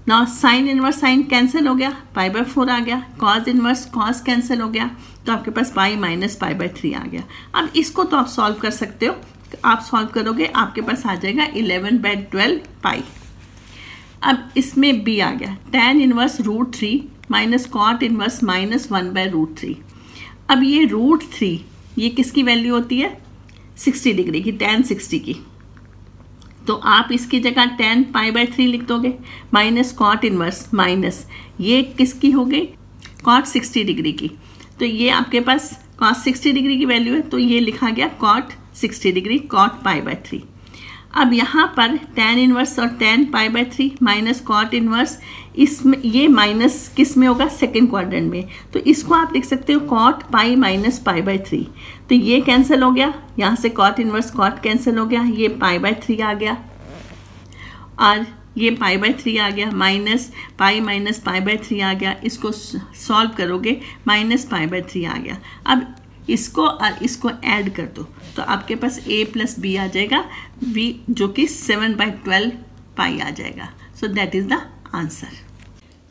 Now sine inverse sine cancel हो गया, पाई बाय 4 आ गया. कॉस इनवर्स कॉस कैंसिल हो गया, तो आपके पास पाई माइनस पाई बाय 3 आ गया. अब इसको तो आप सॉल्व कर सकते हो. आप सॉल्व करोगे आपके पास आ जाएगा 11 बाय 12 पाई. अब इसमें b आ गया tan inverse root 3 minus cot inverse minus 1 by root 3. अब ये रूट 3 ये किसकी वैल्यू होती है, 60 डिग्री की, tan 60 की. तो आप इसकी जगह tan पाई बाय 3 लिख दोगे माइनस कॉट इनवर्स माइनस ये किसकी हो गई, कॉट 60 डिग्री की. तो ये आपके पास कॉस 60 डिग्री की वैल्यू है, तो ये लिखा गया cot 60 degree cot pi by 3. अब यहाँ पर tan इनवर्स और tan pi by 3 minus cot inverse, इसमें ये माइनस किस में होगा, सेकेंड क्वाड्रेंट में. तो इसको आप लिख सकते हो cot pi minus pi by 3. तो ये कैंसिल हो गया, यहाँ से कॉट इनवर्स कॉट कैंसिल हो गया, ये पाई बाय 3 आ गया और ये पाई बाय 3 आ गया, माइनस पाई बाय 3 आ गया. इसको सॉल्व करोगे माइनस पाई बाय 3 आ गया. अब इसको और इसको ऐड कर दो तो आपके पास a प्लस बी आ जाएगा, v जो कि 7 बाय 12 पाई आ जाएगा. So that is the answer.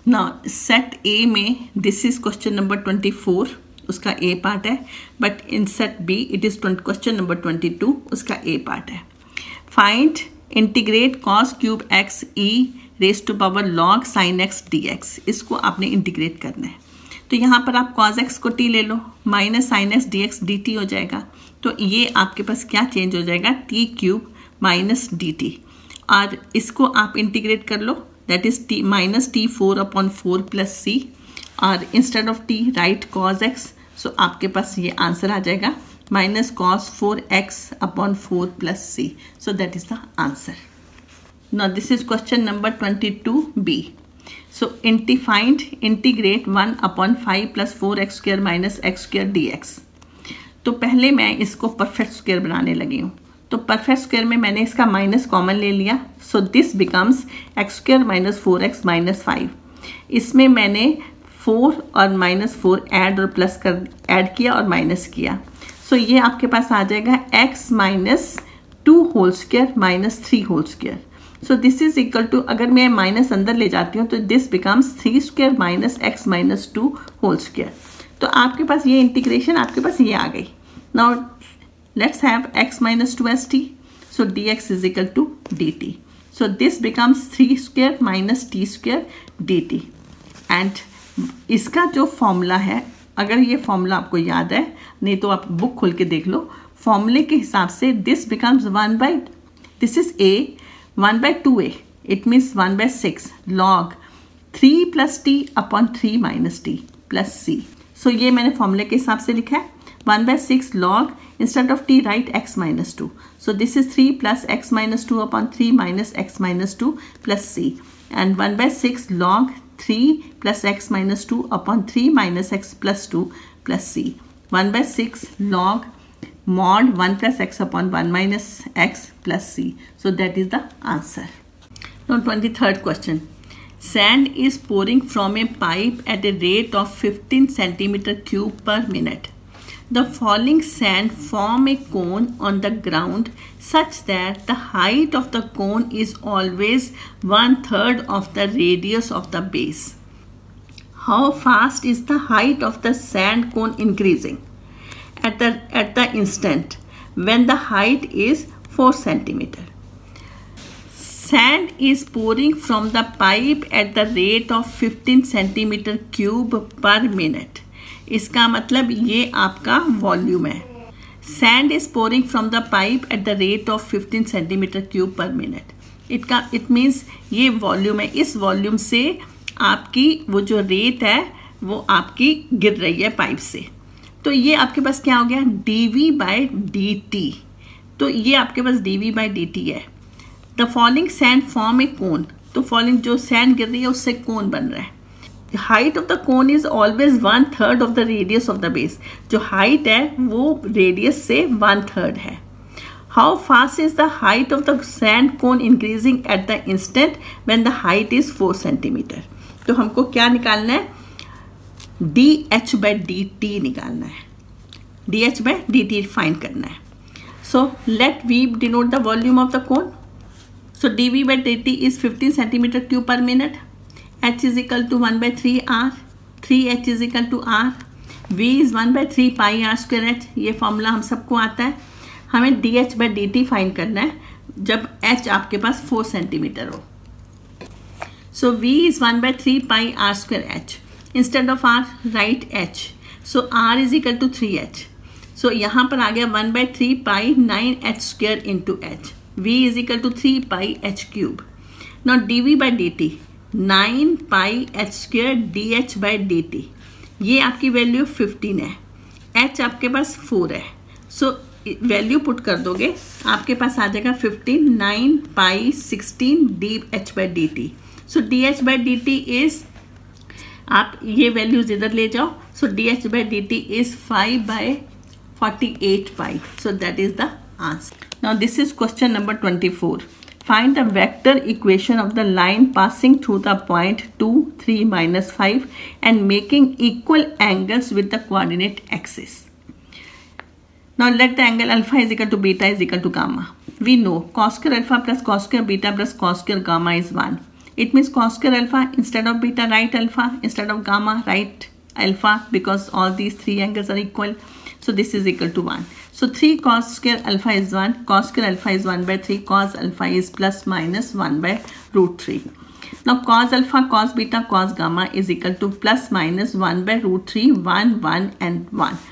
Now set A में दिस इज क्वेश्चन नंबर 24, उसका A पार्ट है. But in set B it is question number 22, उसका A पार्ट है. Find integrate cos cube x e raise to power log sine x dx. इसको आपने इंटीग्रेट करना है. तो यहाँ पर आप cos x को t ले लो, minus sine x dx dt हो जाएगा. तो ये आपके पास क्या चेंज हो जाएगा, t क्यूब माइनस dt. और इसको आप इंटीग्रेट कर लो, that is t minus t 4 upon 4 plus c. और instead of t right cos x, सो आपके पास ये आंसर आ जाएगा minus cos 4x upon 4 plus C. So that is the answer. Now this is question number 22b. सो find integrate 1 upon 5 plus 4x square minus x square dx. तो पहले मैं इसको परफेक्ट स्क्वायर बनाने लगी हूँ. तो परफेक्ट स्क्वायर में मैंने इसका माइनस कॉमन ले लिया. सो this becomes x square minus 4x minus 5. इसमें मैंने 4 और माइनस 4 ऐड और प्लस कर ऐड किया और माइनस किया. सो ये आपके पास आ जाएगा x minus 2 whole square minus 3 whole square. So this is equal to, अगर मैं माइनस अंदर ले जाती हूँ तो this becomes 3 square minus x minus 2 whole square. तो आपके पास ये इंटीग्रेशन आपके पास ये आ गई. Now let's have x minus 2st. So dx is equal to dt. So this becomes 3 square minus t square dt. And इसका जो फॉर्मूला है, अगर ये फॉर्मूला आपको याद है, नहीं तो आप बुक खोल के देख लो, फॉर्मूले के हिसाब से this becomes 1 this is a 1 by 2a, it means 1 by 6 log 3 plus t upon 3 minus t plus c. So ये मैंने फॉर्मूले के हिसाब से लिखा है 1 by 6 log, instead of t write x minus 2. So this is 3 plus x minus 2 upon 3 minus x minus 2 plus c. And 1 by 6 log 3 plus x minus 2 upon 3 minus x plus 2 plus c. 1 by 6 log mod 1 plus x upon 1 minus x plus c. So that is the answer. Now 23rd question. Sand is pouring from a pipe at a rate of 15 centimeter cube per minute. The falling sand form a cone on the ground such that the height of the cone is always 1/3 of the radius of the base. How fast is the height of the sand cone increasing? At the instant when the height is 4 centimeter. Sand is pouring from the pipe at the rate of 15 centimeter cube per minute. इसका मतलब ये आपका वॉल्यूम है. Sand is pouring from the pipe at the rate of 15 centimeter cube per minute. It means ये वॉल्यूम है. इस वॉल्यूम से आपकी वो जो रेत है वो आपकी गिर रही है पाइप से. तो ये आपके पास क्या हो गया, dv बाई dt. तो ये आपके पास dv बाई dt है. द फॉलिंग सैंड फॉर्म ए कोन. तो फॉलिंग जो सैंड गिर रही है उससे कोन बन रहा है. Height of the cone is always 1/3 of the radius of the base. जो हाइट है वो रेडियस से 1/3 है. How fast is the height of the sand cone increasing at the instant when the height is 4 centimetre. तो हमको क्या निकालना है, dh by dt निकालना है. dh by dt फाइंड करना है. So let v denote the volume of the cone. So dv by dt is 15 centimeter cube per minute. h is equal to 1 by 3 r. 3h is equal to r. v is 1 by 3 pi r square h. ये फॉर्मूला हम सबको आता है. हमें dh by dt फाइंड करना है जब h आपके पास 4 सेंटीमीटर हो. सो v is 1 by 3 pi r square h. Instead of r write h. So r is equal to 3h. So यहाँ पर आ गया 1 by 3 pi 9h square into h. v is equal to 3 pi h cube. Now dv by dt 9 pi h square dh by dt. ये आपकी वैल्यू 15 है. h आपके पास 4 है. So वैल्यू पुट कर दोगे आपके पास आ जाएगा 15 9 pi 16 dh by dt. So dh by dt is, आप ये वैल्यूज इधर ले जाओ. सो dh by dt is 5 by 48 pi. So that is the answer. Now this is question number 24. Find the vector equation of the line passing through the point 2, 3, minus 5 and making equal angles with the coordinate axis. Now let the angle alpha is equal to beta is equal to gamma. We know cos square alpha plus cos square beta plus cos square gamma is 1. It means cos square alpha, instead of beta write alpha, instead of gamma write alpha, because all these three angles are equal. So this is equal to 1. So 3 cos square alpha is 1. Cos square alpha is 1 by 3. Cos alpha is plus minus 1 by root 3. Now cos alpha, cos beta, cos gamma is equal to plus minus 1 by root 3, 1, 1 and 1.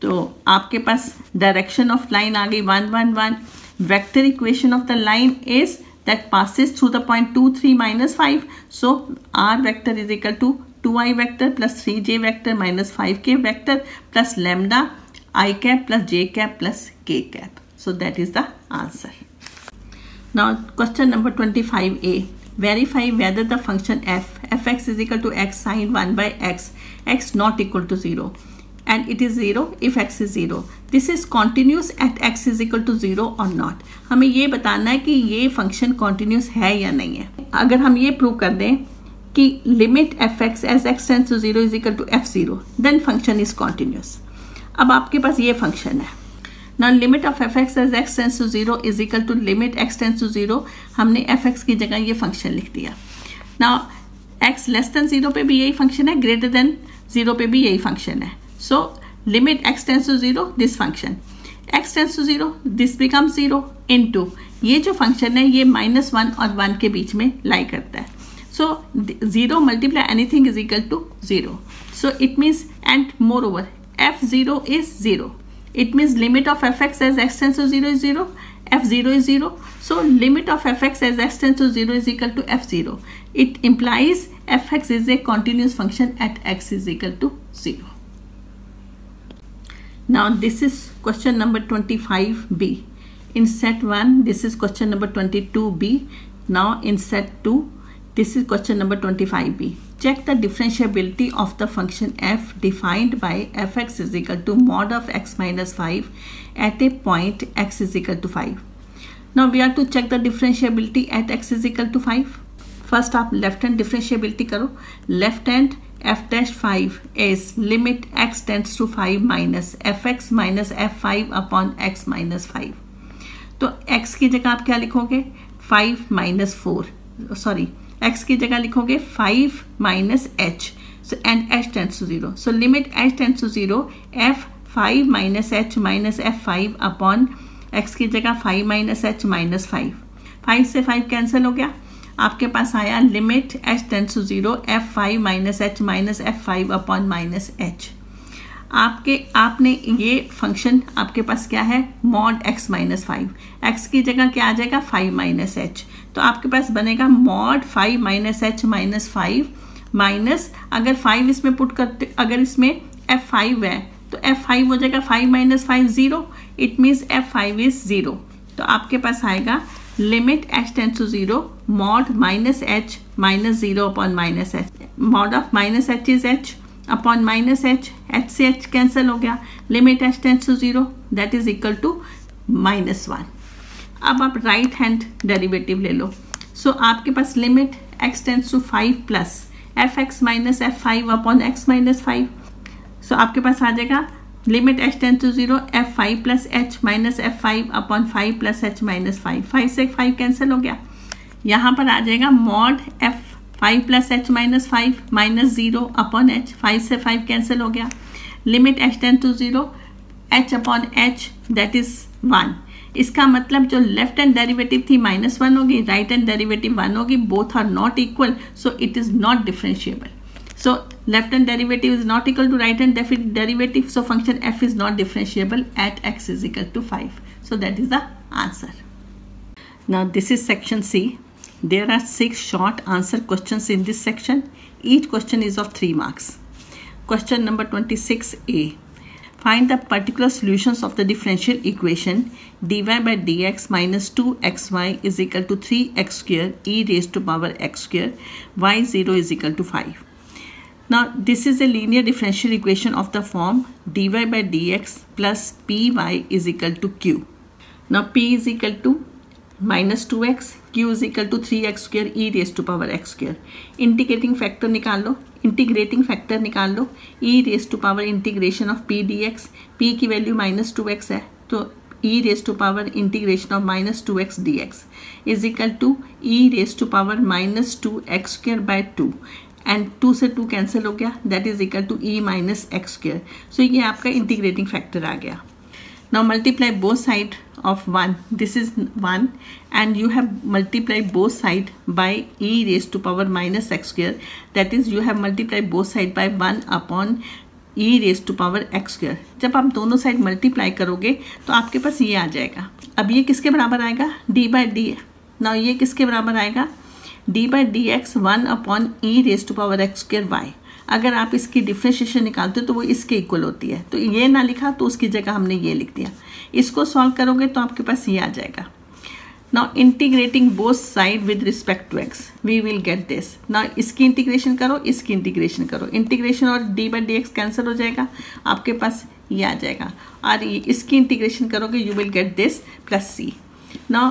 तो आपके पास डायरेक्शन ऑफ लाइन आ गई 1, 1, 1. Vector equation of the line is that passes through the point 2, 3, minus 5. So r vector is equal to 2i vector plus 3j vector minus 5k vector plus lambda i cap plus j cap plus k cap. So that is the answer. Now question number 25a. Verify whether the function fx is equal to x sin 1 by x not equal to 0 and it is 0 if x is 0. This is continuous at x is equal to 0 or not. हमें ये बताना है कि ये फंक्शन कॉन्टिन्यूस है या नहीं है. अगर हम ये प्रूव कर दें कि limit fx as x tends to 0 is equal to f0 then function is continuous. अब आपके पास ये फंक्शन है. Now limit of fx as x tends to 0 is equal to limit x tends to 0. हमने fx की जगह ये फंक्शन लिख दिया. Now x less than 0 पे भी यही फंक्शन है, greater than 0 पे भी यही फंक्शन है. So limit x tends to 0 this function, x tends to 0 this becomes 0 into ये जो फंक्शन है ये -1 और 1 के बीच में लाई करता है. So 0 multiply anything is equal to 0. So it means and moreover f0 is 0. It means limit of fx as x tends to 0 is 0, f0 is 0. So limit of fx as x tends to 0 is equal to f0. It implies fx is a continuous function at x is equal to 0. Now this is question number 25b. In set 1 this is question number 22b. Now in set 2 this is question number 25b. Check the differentiability of the function f defined by fx is equal to mod of x minus 5 at a point x is equal to 5. Now we have to check the differentiability at x is equal to 5. First आप left hand differentiability करो. Left hand f dash 5 is limit x tends to 5 minus fx minus f5 upon x minus 5. तो x की जगह आप क्या लिखोगे? 5 minus 4 सॉरी x की जगह लिखोगे 5 minus h. So and h tends to 0. So limit h tends to 0 f5 minus h minus f5 upon x की जगह 5 minus h minus 5. 5 से 5 कैंसिल हो गया. आपके पास आया limit h tends to 0 f5 minus h minus f5 upon minus h. आपने ये फंक्शन आपके पास क्या है? Mod x minus 5. x की जगह क्या आ जाएगा? 5 माइनस एच. तो आपके पास बनेगा mod 5 minus H minus 5 minus अगर 5 इसमें पुट करते अगर इसमें f5 है तो f5 हो जाएगा 5 minus 5 0. It means f5 is 0. तो आपके पास आएगा limit h tends to 0 mod minus h minus 0 upon minus h. Mod of minus h is h upon minus h. h से h कैंसिल हो गया. Limit h tends to 0 that is equal to -1. अब आप राइट हैंड डेरिवेटिव ले लो. सो आपके पास limit x tends to 5 plus fx minus f5 upon x minus 5. So आपके पास आ जाएगा limit h tends to 0 f5 plus h minus f5 upon 5 plus h minus 5. 5 से 5 कैंसिल हो गया. यहाँ पर आ जाएगा mod f5 plus h minus 5 minus 0 upon h. 5 से 5 कैंसिल हो गया. Limit h tends to 0 h upon h that is 1. इसका मतलब जो लेफ्ट हैंड डेरिवेटिव थी -1 होगी, राइट हैंड डेरिवेटिव 1 होगी. Both are not equal so it is not differentiable. So left hand derivative is not equal to right hand derivative. So function f is not differentiable at x is equal to 5. So that is the answer. Now this is section C. There are 6 short answer questions in this section. Each question is of 3 marks. Question number 26a. Find the particular solutions of the differential equation dy by dx minus 2xy is equal to 3x square e raised to power x square y0 is equal to 5. Now this is a linear differential equation of the form dy by dx plus py is equal to q. Now p is equal to minus 2x, q is equal to 3x square e raised to power x square. Integrating factor निकाल लो. e raised to power integration of p dx. p की वैल्यू minus 2x है तो e raised to power integration of minus 2x dx is equal to e raised to power minus 2x square by 2. And 2 से 2 कैंसिल हो गया that is equal to e minus x square. So ये आपका इंटीग्रेटिंग फैक्टर आ गया. Now multiply both side of 1. This is 1 and you have multiply both side by e raise to power minus x square that is you have multiply both side by 1 upon e raise to power x square. जब आप दोनों साइड मल्टीप्लाई करोगे तो आपके पास ये आ जाएगा. अब ये किसके बराबर आएगा? d bye D. नाउ ये किसके बराबर आएगा? d by dx 1 upon e raised to power x square y. अगर आप इसकी डिफ्रेंशिएशन निकालते हो तो वो इसके इक्वल होती है, तो ये ना लिखा तो उसकी जगह हमने ये लिख दिया। इसको सॉल्व करोगे तो आपके पास ये आ जाएगा। Now integrating both side with respect to x we will get this. Now इसकी इंटीग्रेशन करो, इसकी इंटीग्रेशन करो, इंटीग्रेशन और d by d x cancel हो जाएगा, आपके पास ये आ जाएगा। और इसकी इंटीग्रेशन करोगे you will get this plus c. Now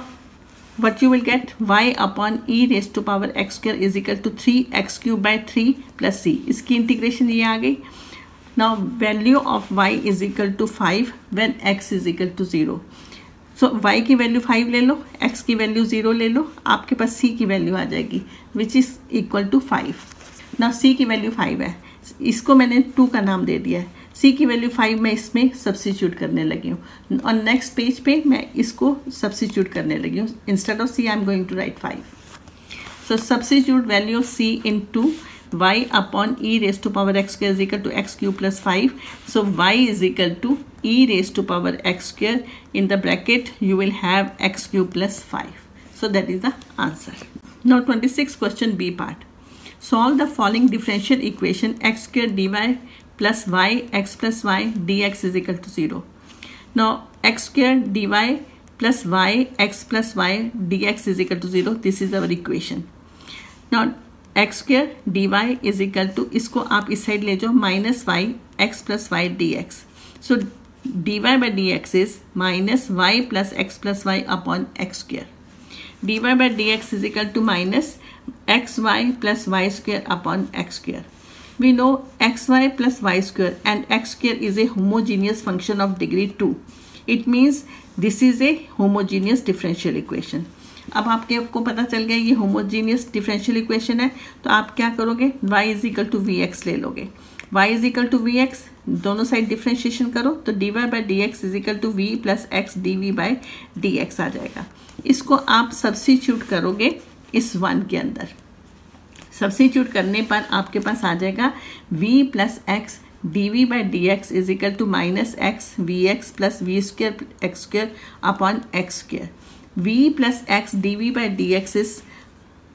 what you will get y upon e raised to power x square is equal to 3x cube by 3 plus c। इसकी इंटीग्रेशन ये आ गई। Now value of y is equal to 5 when x is equal to 0। So y की वैल्यू 5 ले लो, x की वैल्यू 0 ले लो, आपके पास c की वैल्यू आ जाएगी which is equal to 5। Now c की वैल्यू 5 है, इसको मैंने 2 का नाम दे दिया है। c की वैल्यू 5 मैं इसमें सब्स्टिट्यूट करने लगी हूँ और नेक्स्ट पेज पे मैं इसको सब्स्टिट्यूट करने लगी हूँ। Instead of c I am going to write 5। So substitute value of c into y upon e raise to power x square is equal to x cube plus 5। So y is equal to e raise to power x square, in the bracket you will have x cube plus 5। So that is the answer. Now 26 question B part. Solve the following differential equation x square dy plus y x plus y dx is equal to 0. Now x square dy plus y x plus y dx is equal to 0. This is our equation. Now x square dy is equal to, इसको आप इस साइड ले जाओ, minus y x plus y dx. So dy by dx is minus y plus x plus y upon x square. dy by dx is equal to minus xy plus y square upon x square. We know xy plus y square and x square is a homogeneous function of degree 2. It means this is a homogeneous differential equation. अब आपको पता चल गया ये homogeneous differential equation है, तो आप क्या करोगे, y is equal to vx ले लोगे। y is equal to vx, दोनों साइड डिफ्रेंशिएशन करो तो dy by dx is equal to v plus x dv by dx आ जाएगा। इसको आप सब्स्टिट्यूट करोगे इस 1 के अंदर। सब्स्टिट्यूट करने पर आपके पास आ जाएगा v plus x d v by d x is equal to minus x v x plus v square x square upon x square. v plus x d v by d x is,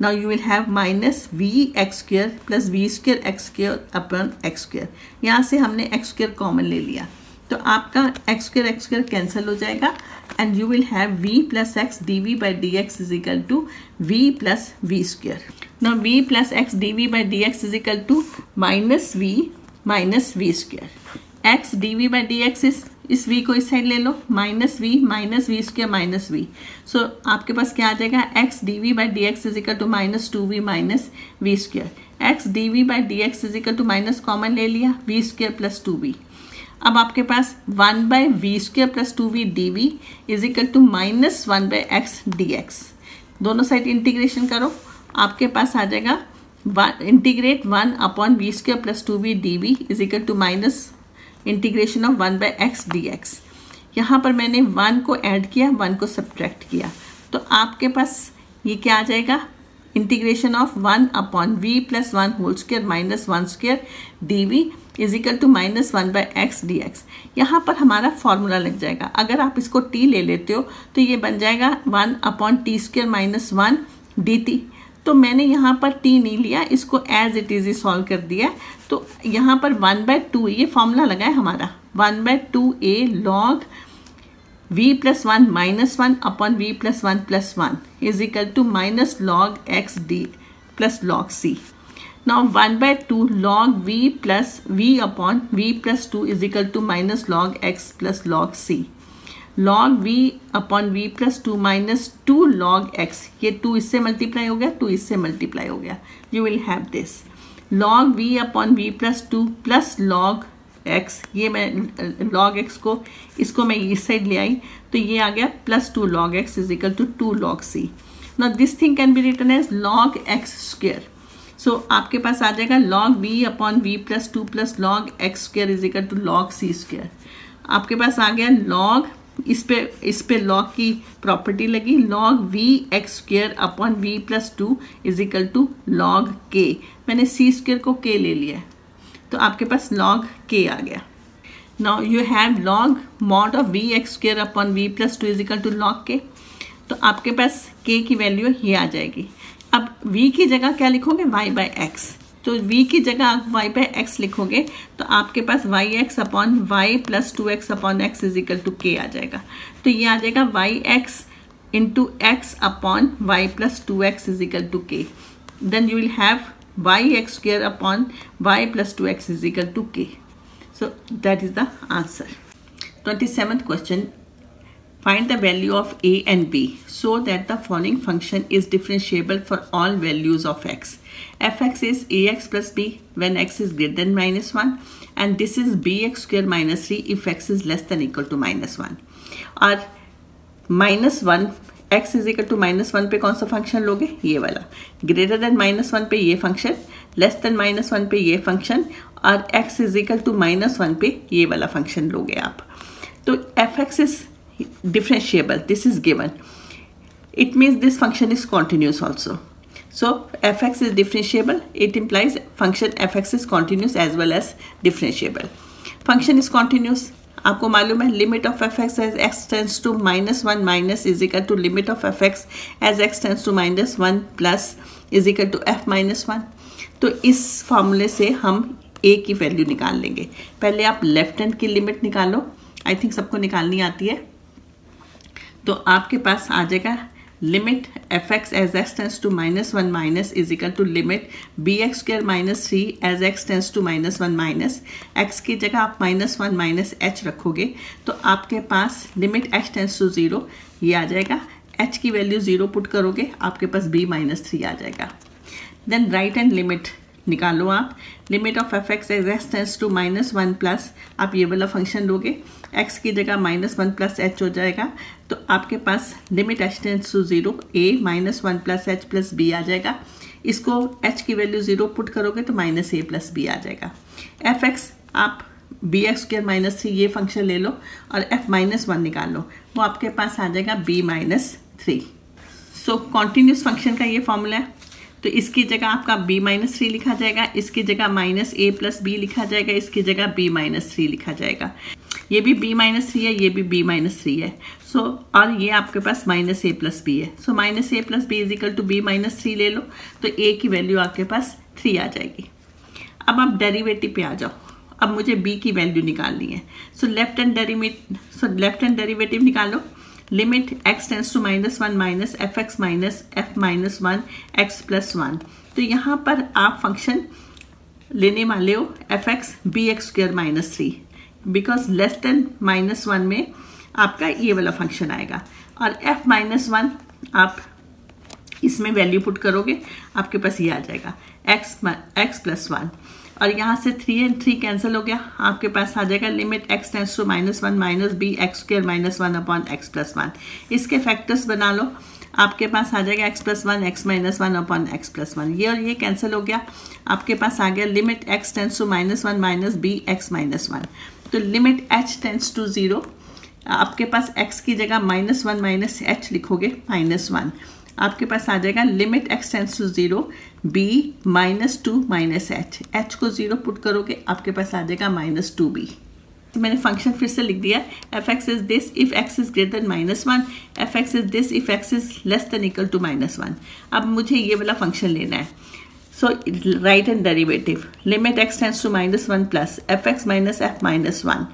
now you will have minus v x square plus v square x square upon x square। यहाँ से हमने x square कॉमन ले लिया तो आपका x square कैंसिल हो जाएगा and you will have v plus x dv by dx is equal to v plus v square। Now v plus x dv by dx is equal to minus v minus v square। x dv by dx इस v को इस साइड ले लो, minus v square minus v. So आपके पास क्या आ जाएगा, x dv by dx is equal to minus 2v minus v square. x dv by dx is equal to minus common ले लिया, v स्क्वायर प्लस 2v। अब आपके पास 1 by v square plus 2v dv is equal to minus 1 by x dx। दोनों साइड इंटीग्रेशन करो, आपके पास आ जाएगा integrate 1 upon v square plus 2v dv is equal to minus integration of 1 by x dx। यहाँ पर मैंने 1 को ऐड किया, 1 को सब्ट्रैक्ट किया, तो आपके पास ये क्या आ जाएगा, integration of 1 upon v plus 1 whole square minus 1 square d v is equal to minus 1 by x d x. यहाँ पर हमारा फॉर्मूला लग जाएगा, अगर आप इसको t ले लेते हो तो ये बन जाएगा 1 upon t square minus 1 d t. तो मैंने यहाँ पर t नहीं लिया, इसको एज इट इज ही सॉल्व कर दिया। तो यहाँ पर 1/2 ये फॉर्मूला लगा है हमारा, 1/2a log v plus 1 minus 1 upon v plus 1 plus 1 is equal to minus log x d plus log c। Now 1/2 log v plus v upon v plus 2 is equal to minus log x plus log c। Log v upon v plus 2 minus 2 log x, ये 2 इससे मल्टीप्लाई हो गया, 2 इससे मल्टीप्लाई हो गया, you will have this log v upon v plus 2 plus log x। ये मैं लॉग x को इसको मैं इस साइड ले आई तो ये आ गया plus 2 log x is equal to 2 log c। Now this thing can be written as log x square. So आपके पास आ जाएगा log v upon v plus 2 plus log x square is equal to log c square. आपके पास आ गया लॉग, इस पे लॉग की प्रॉपर्टी लगी, log v x square upon v plus 2 is equal to log k. मैंने सी स्क्वेयर को के ले लिया तो आपके पास लॉग के आ गया। Now you have log mod of v x square upon v plus 2 is equal to log k. तो आपके पास के की वैल्यू ये आ जाएगी। अब v की जगह क्या लिखोगे, y बाई एक्स। तो v की जगह आप y पे x लिखोगे तो आपके पास yx अपॉन y plus 2x upon x is equal to k आ जाएगा। तो ये आ जाएगा yx into x upon y plus 2x is equal to k। Then you will have yx square upon y plus 2x is equal to k। So that is the answer. 27th question. Find the value of a and b so that the following function is differentiable for all values of x. fx is ax plus b when x is greater than minus 1 and this is bx square minus 3 if x is less than equal to minus 1. और minus 1 x is equal to minus 1 पे कौन सा फंक्शन लोगे? ये वाला। ग्रेटर देन minus 1 पे ये फंक्शन, लेस देन minus 1 पे ये फंक्शन और x is equal to minus 1 पे ये वाला फंक्शन लोगे आप। तो fx is differentiable, this is given. It means this function is continuous also. So fx is differentiable, it implies function fx is continuous as well as differentiable. Function is continuous, आपको मालूम है limit of fx as x tends to minus 1 minus is equal to limit of fx as x tends to minus 1 plus is equal to f minus 1. तो इस फॉर्मूले से हम a की वैल्यू निकाल लेंगे। पहले आप लेफ्ट हैंड की लिमिट निकालो, आई थिंक सबको निकालनी आती है। तो आपके पास आ जाएगा limit f x as x tends to minus 1 minus is equal to limit b x square minus 3 as x tends to minus 1 minus x की जगह आप माइनस 1 माइनस एच रखोगे तो आपके पास लिमिट एच टेंस टू 0 ये आ जाएगा। एच की वैल्यू 0 पुट करोगे आपके पास बी माइनस 3 आ जाएगा। देन राइट हैंड लिमिट निकालो आप, limit of f x as x tends to minus 1 plus आप ये वाला फंक्शन लोगे, x की जगह माइनस 1 प्लस एच हो जाएगा तो आपके पास limit h tends to 0 a minus 1 plus h plus b आ जाएगा। इसको h की वैल्यू 0 पुट करोगे तो माइनस a प्लस बी आ जाएगा। एफ एक्स आप बी एक्स स्क्वायर माइनस 3 ये फंक्शन ले लो और f माइनस 1 निकाल लो, वो आपके पास आ जाएगा b माइनस 3। सो कॉन्टीन्यूस फंक्शन का ये फॉर्मूला है। तो इसकी जगह आपका b माइनस 3 लिखा जाएगा, इसकी जगह माइनस a प्लस बी लिखा जाएगा, इसकी जगह b माइनस 3 लिखा जाएगा। ये भी b माइनस 3 है, ये भी b माइनस 3 है। सो और ये आपके पास माइनस a प्लस बी है। So minus a plus b is equal to b minus 3 ले लो तो a की वैल्यू आपके पास 3 आ जाएगी। अब आप डेरिवेटिव पे आ जाओ, अब मुझे b की वैल्यू निकालनी है। सो लेफ्ट हैंड डेरिवेटिव निकालो, limit x tends to minus 1 minus f x minus f minus 1 x plus 1। तो यहाँ पर आप फंक्शन लेने वाले हो f x b x square minus 3 because less than minus 1 में आपका ये वाला फंक्शन आएगा और f माइनस 1 आप इसमें वैल्यू पुट करोगे आपके पास ये आ जाएगा x प्लस 1 और यहाँ से 3 एंड 3 कैंसिल हो गया, आपके पास आ जाएगा limit x tends to minus 1 minus b x square minus 1 upon x plus 1। इसके फैक्टर्स बना लो, आपके पास आ जाएगा x plus 1 x minus 1 upon x plus 1। ये और ये कैंसिल हो गया, आपके पास आ गया limit x tends to minus 1 minus b x minus 1। तो लिमिट h टेंस टू 0 आपके पास x की जगह माइनस 1 माइनस एच लिखोगे माइनस 1, आपके पास आ जाएगा limit x tends to 0 b minus 2 minus h को 0 पुट करोगे आपके पास आ जाएगा माइनस 2b। मैंने फंक्शन फिर से लिख दिया, f x is this if x is greater than minus 1, f x is this if x is less than equal to minus 1। अब मुझे ये वाला फंक्शन लेना है। So right hand derivative limit x tends to minus 1 plus f x minus f minus 1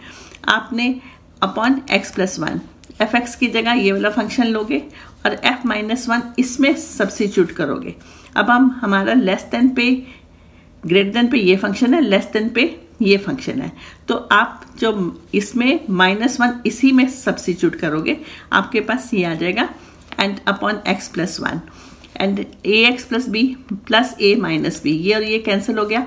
आपने upon x plus 1, f x की जगह ये वाला फंक्शन लोगे और f माइनस 1 इसमें सब्स्टिट्यूट करोगे। अब हम हमारा लेस देन पे ग्रेटर देन पे ये फंक्शन है, लेस देन पे ये फंक्शन है, तो आप जो इसमें माइनस 1 इसी में सब्स्टिट्यूट करोगे आपके पास ये आ जाएगा and upon x plus 1 and a x plus b plus a minus b, ये और ये कैंसिल हो गया,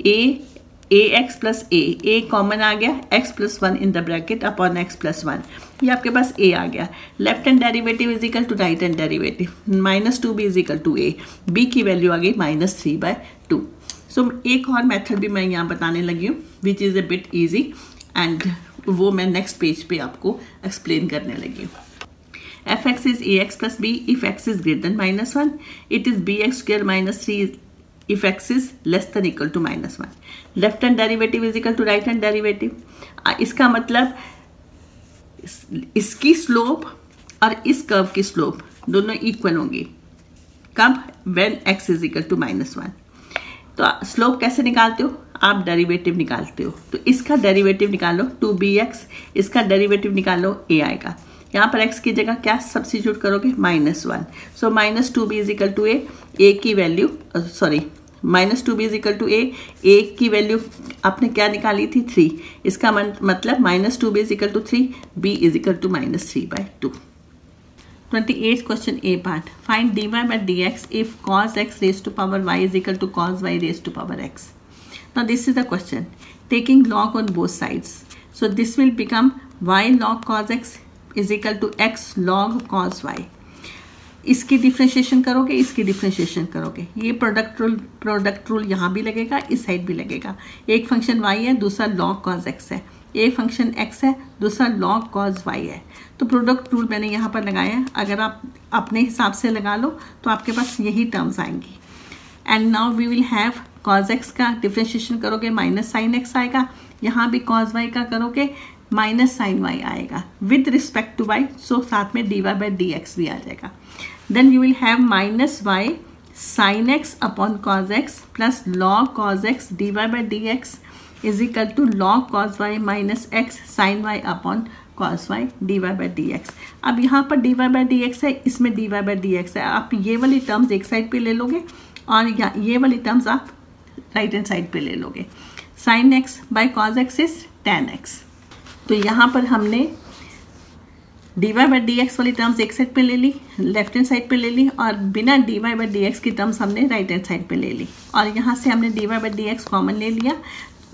a x plus a common आ गया, x plus 1 in the bracket upon x plus 1, ये आपके पास a आ गया। Left hand derivative is equal to right hand derivative, minus 2b is equal to a, b की वैल्यू आ गई माइनस 3/2। सो एक और मेथड भी मैं यहाँ बताने लगी हूँ which is a bit easy and वो मैं नेक्स्ट पेज पे आपको एक्सप्लेन करने लगी हूँ। F x is a x plus b if x is greater than minus 1, it is b x square minus 3 if x is less than equal to minus 1. Left hand derivative is equal to right hand derivative. इसका मतलब इसकी स्लोप और इस कर्व की स्लोप दोनों इक्वल होंगी। कब? When x is equal to minus 1। तो स्लोप कैसे निकालते हो, आप डेरिवेटिव निकालते हो। तो इसका डेरिवेटिव निकालो 2bx, इसका डेरिवेटिव निकालो a आएगा। यहाँ पर x की जगह क्या सब्स्टिट्यूट करोगे, -1। So -2b is equal to a की value -2b is equal to a की वैल्यू आपने क्या निकाली थी 3, इसका मतलब -2b is equal to 3, b is equal to -3/2। 28th question A part. Find dy by dx if cos x raised to power y is equal to cos y raised to power x. Now this is the question. Taking log on both sides. So this will become y log cos x is equal to x log cos y. इसकी डिफ्रेंशिएशन करोगे, इसकी डिफ्रेंशिएशन करोगे, ये प्रोडक्ट रूल यहाँ भी लगेगा, इस साइड भी लगेगा। एक फंक्शन y है, दूसरा log cos x है, एक फंक्शन x है, दूसरा log cos y है। तो प्रोडक्ट रूल मैंने यहाँ पर लगाया है, अगर आप अपने हिसाब से लगा लो तो आपके पास यही टर्म्स आएंगी। And now we will have cos x का डिफ्रेंशिएशन करोगे -sin x आएगा, यहाँ भी cos y का करोगे -sin y आएगा with respect to y, so साथ में dy by dx भी आ जाएगा। Then you will have -y sin x upon cos x plus log cos x dy by dx is equal to log cos y minus x sin y upon cos y dy by dx। अब यहाँ पर dy by dx है, इसमें dy by dx है। आप ये वाली टर्म्स एक साइड पे ले लोगे और ये वाली टर्म्स आप राइट हैंड साइड पे ले लोगे। sin x by cos x is tan x। तो यहाँ पर हमने dy by dx वाली टर्म्स एक साइड पे ले ली, लेफ्ट हैंड साइड पे ले ली, और बिना dy by dx की टर्म्स हमने राइट हैंड साइड पे ले ली, और यहाँ से हमने dy by dx कॉमन ले लिया।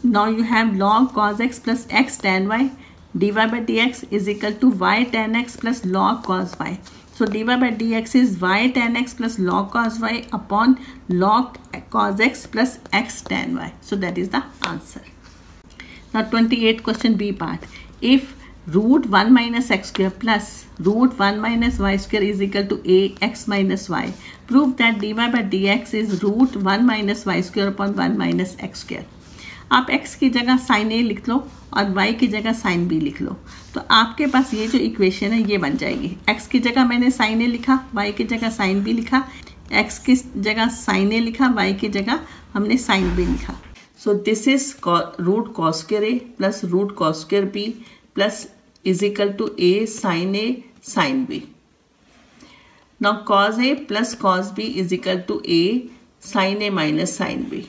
Now you have log cos x plus x tan y dy by dx is equal to y tan x plus log cos y. So dy by dx is y tan x plus log cos y upon log cos x plus x tan y. So that is the answer. Now 28th question B part. If root 1 minus x square plus root 1 minus y square is equal to a x minus y, prove that dy by dx is root 1 minus y square upon 1 minus x square. आप x की जगह sin a लिख लो और y की जगह sin b लिख लो, तो आपके पास ये जो इक्वेशन है ये बन जाएगी। x की जगह मैंने sin a लिखा, y की जगह sin b लिखा, x की जगह sin a लिखा, y की जगह हमने sin b लिखा। So this is root cos square a plus root cos square b plus is equal to a sin b। Now cos a plus cos b is equal to a sin a minus sin b,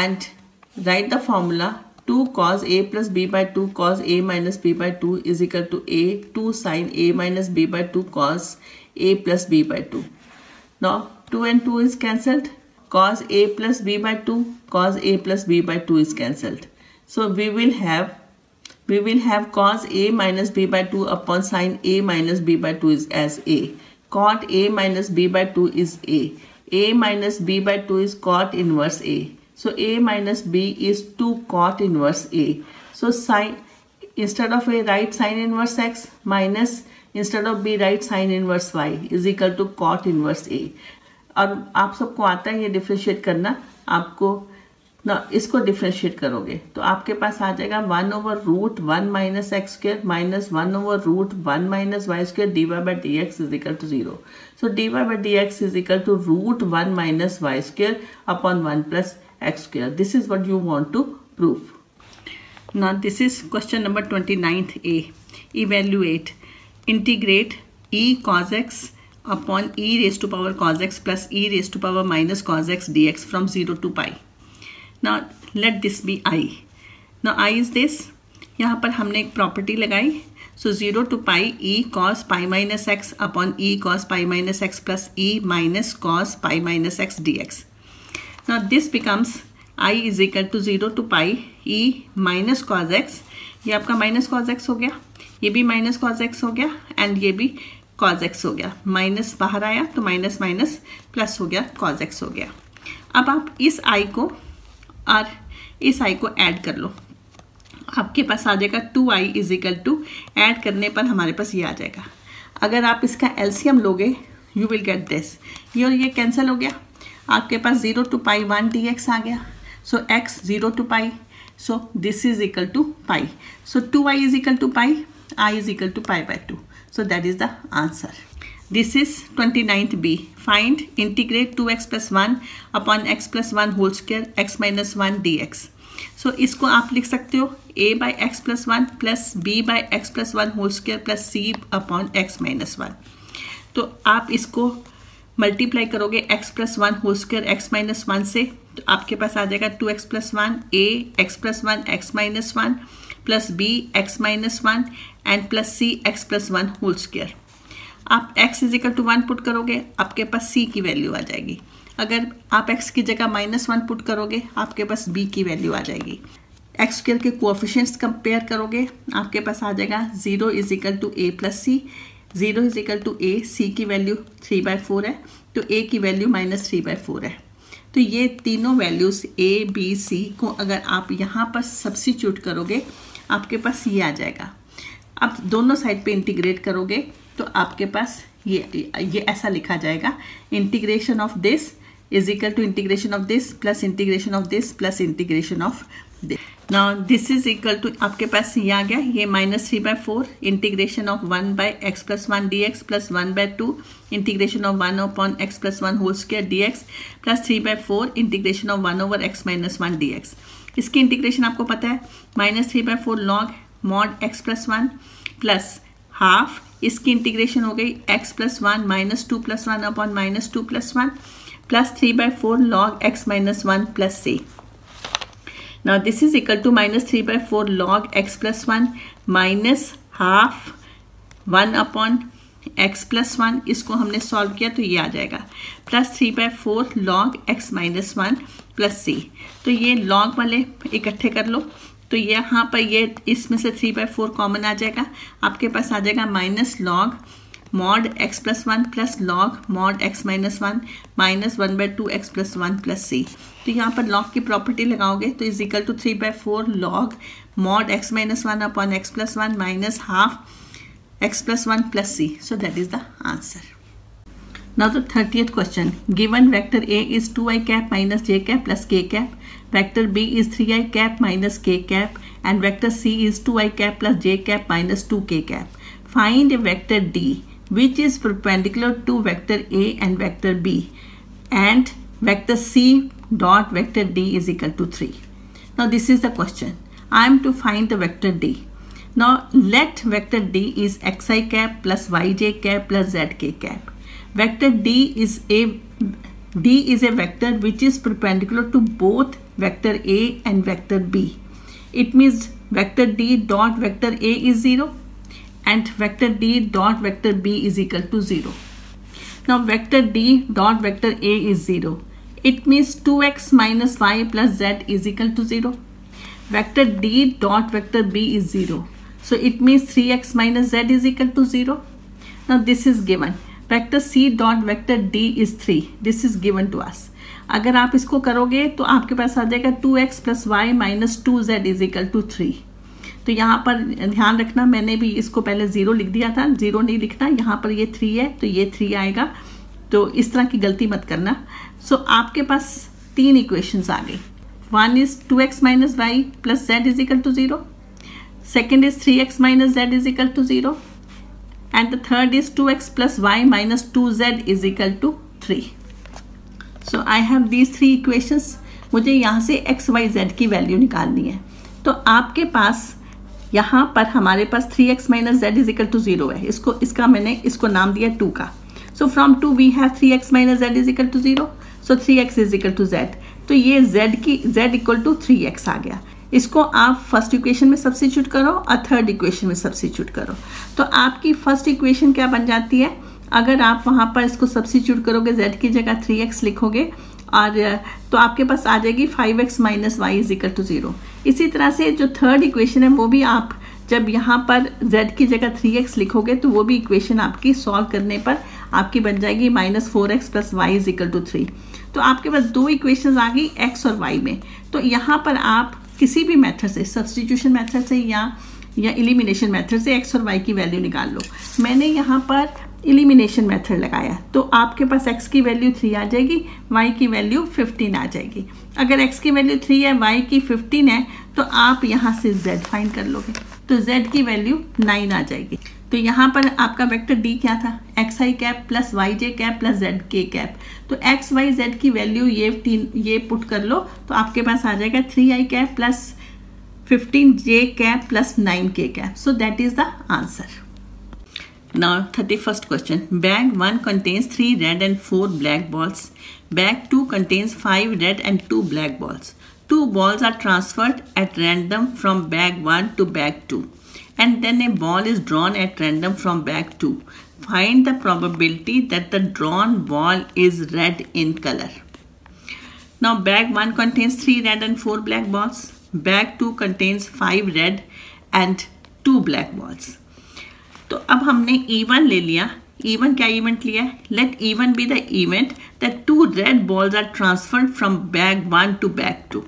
and write the formula 2 cos a plus b by 2 cos a minus b by 2 is equal to a 2 sin a minus b by 2 cos a plus b by 2. Now 2 and 2 is cancelled. Cos a plus b by 2 cos a plus b by 2 is cancelled. So we will have cos a minus b by 2 upon sin a minus b by 2 is as a. Cot a minus b by 2 is a. A minus b by 2 is cot inverse a. So a minus b is 2 cot inverse a. So sin, instead of a write sin inverse x minus instead of b write sin inverse y is equal to cot inverse a. और आप सबको आता है ये डिफ्रेंशिएट करना, आपको ना इसको डिफ्रेंशिएट करोगे तो आपके पास आ जाएगा 1/√1 minus x square minus 1/√1 minus y square dy by dx is equal to 0. So dy by dx is equal to √1 minus y square upon 1 plus x square. This is what you want to prove. Now this is question number 29th A. Evaluate. Integrate e cos x upon e raised to power cos x plus e raised to power minus cos x dx from 0 to pi. Now let this be I. Now I is this. यहाँ पर हमने एक प्रॉपर्टी लगाई. So 0 to pi e cos pi minus x upon e cos pi minus x plus e minus cos pi minus x dx. Now this becomes I is equal to 0 to pi e minus cos x. ये आपका माइनस cos x हो गया, ये भी माइनस cos x हो गया, एंड ये भी cos x हो गया। माइनस बाहर आया तो माइनस माइनस प्लस हो गया, cos x हो गया। अब आप इस I को और इस I को ऐड कर लो, आपके पास आ जाएगा 2i is equal to, add करने पर हमारे पास ये आ जाएगा। अगर आप इसका एलसीएम लोगे यू विल गेट दिस, ये और ये कैंसिल हो गया, आपके पास 0 to pi 1 dx आ गया। So x 0 to pi, so this is equal to pi. So 2i is equal to pi, I is equal to pi by 2. So that is the answer. This is 29th b. Find integrate 2x + 1 upon x + 1 whole square x - 1 dx. So इसको आप लिख सकते हो a/x + 1 plus b/x + 1 whole square plus c upon x - 1. तो आप इसको मल्टीप्लाई करोगे x + 1 होल स्क्वायर x - 1 से, तो आपके पास आ जाएगा 2x + 1 a x + 1 x - 1 plus b x - 1 and plus c x + 1 whole square. आप x = 1 पुट करोगे, आपके पास c की वैल्यू आ जाएगी. अगर आप x की जगह -1 पुट करोगे, आपके पास b की वैल्यू आ जाएगी. x² के कोएफिशिएंट्स कंपेयर करोगे, आपके पास आ जाएगा 0 = a + c. 0 = a, c की वैल्यू 3/4 है, तो a की वैल्यू -3/4 है. तो ये तीनों वैल्यूज़ a b c को अगर आप यहाँ पर सब्स्टिट्यूट करोगे, आपके पास ये आ जाएगा. आप दोनों साइड पे इंटीग्रेट करोगे तो आपके पास ये ऐसा लिखा जाएगा, integration of this is equal to integration of this plus integration of this plus integration of this. Now this is equal to, आपके पास ये आ गया, ये -3/4 integration of 1/x + 1 dx plus 1/2 integration of 1/x + 1 whole square dx plus 3/4 integration of 1/x - 1 dx. इसकी इंटीग्रेशन आपको पता है, -3/4 log mod x + 1 plus half, इसकी इंटीग्रेशन हो गई x + 1 -2 + 1 upon -2 + 1 plus 3/4 log x - 1 plus c. Now this is equal to -3/4 log x + 1 minus half 1 upon x + 1. इसको हमने सॉल्व किया तो ये आ जाएगा plus 3/4 log x - 1 plus c. तो ये log वाले इकट्ठे कर लो, तो यहाँ पर ये इसमें से 3/4 कॉमन आ जाएगा, आपके पास आ जाएगा minus log mod x + 1 plus log mod x - 1 minus 1/2 x + 1 plus c. तो यहाँ पर log की प्रॉपर्टी लगाओगे तो is equal to 3/4 log mod x - 1 upon x + 1 minus half x + 1 plus c. So that is the answer. Now the 30th question. Given vector A is 2i cap minus j cap plus k cap, vector B is 3i cap minus k cap, and vector C is 2i cap plus j cap minus 2k cap. Find a vector D which is perpendicular to vector A and vector B, and vector C dot vector D is equal to 3. Now this is the question. I am to find the vector D. Now let vector D is xi cap plus yj cap plus zk cap. Vector D is a vector which is perpendicular to both vector A and vector B. It means vector D dot vector A is 0 and vector D dot vector B is equal to 0. Now vector D dot vector A is 0. It means 2x minus y plus z is equal to 0. Vector D dot vector B is 0. So it means 3x minus z is equal to 0. Now this is given. Vector C dot vector D is 3. This is given to us. अगर आप इसको करोगे तो आपके पास आ जाएगा 2x plus y minus 2z is equal to 3. तो यहाँ पर ध्यान रखना, मैंने भी इसको पहले 0 लिख दिया था, 0 नहीं लिखना, यहाँ पर ये 3 है तो ये 3 आएगा, तो इस तरह की गलती मत करना. सो आपके पास 3 इक्वेशंस आ गई. One is 2x minus y plus z is equal to 0. Second is 3x minus z is equal to 0. And the third is 2x plus y minus 2z is equal to 3. So I have these 3 equations. मुझे यहाँ से x, y, z की वैल्यू निकालनी है. तो आपके पास यहाँ पर हमारे पास 3x minus z is equal to 0 है. इसका मैंने इसको नाम दिया 2 का. So from 2 we have 3x minus z is equal to 0. So 3x is equal to z. तो ये z equal to 3x आ गया. इसको आप फर्स्ट इक्वेशन में सब्स्टिट्यूट करो और थर्ड इक्वेशन में सब्स्टिट्यूट करो. तो आपकी फर्स्ट इक्वेशन क्या बन जाती है, अगर आप वहाँ पर इसको सब्स्टिट्यूट करोगे, z की जगह 3x लिखोगे और तो आपके पास आ जाएगी 5x minus y is equal to 0. इसी तरह से जो थर्ड इक्वेशन है वो भी आप जब यहाँ पर z की जगह 3x लिखोगे तो वो भी इक्वेशन आपकी सॉल्व करने पर आपकी बन जाएगी -4x plus y is equal to 3. तो आपके पास 2 इक्वेशन आ गई x और y में. तो यहाँ पर आप किसी भी मेथड से, सब्स्टिट्यूशन मेथड से या एलिमिनेशन मेथड से x और y की वैल्यू निकाल लो. मैंने यहाँ पर एलिमिनेशन मेथड लगाया तो आपके पास x की वैल्यू 3 आ जाएगी, y की वैल्यू 15 आ जाएगी. अगर x की वैल्यू 3 है, y की 15 है, तो आप यहाँ से z फाइंड कर लोगे, तो z की वैल्यू 9 आ जाएगी. तो यहाँ पर आपका वेक्टर डी क्या था, एक्स आई कैप प्लस वाई जे कैप प्लस जेड के कैप। तो एक्स वाई जेड की वैल्यू ये पुट कर लो तो आपके पास आ जाएगा 3i cap plus 15j cap plus 9k cap. So that is the answer. Now 31st question. Bag 1 contains 3 red and 4 black balls. Bag 2 contains 5 red and 2 black balls. 2 balls are transferred at random from bag 1 to bag 2. And then a ball is drawn at random from bag 2. Find the probability that the drawn ball is red in color. Now bag 1 contains 3 red and 4 black balls. Bag 2 contains 5 red and 2 black balls. तो अब हमने E1 ले लिया। E1 क्या इवेंट लिया है? Let E1 be the event that 2 red balls are transferred from bag 1 to bag 2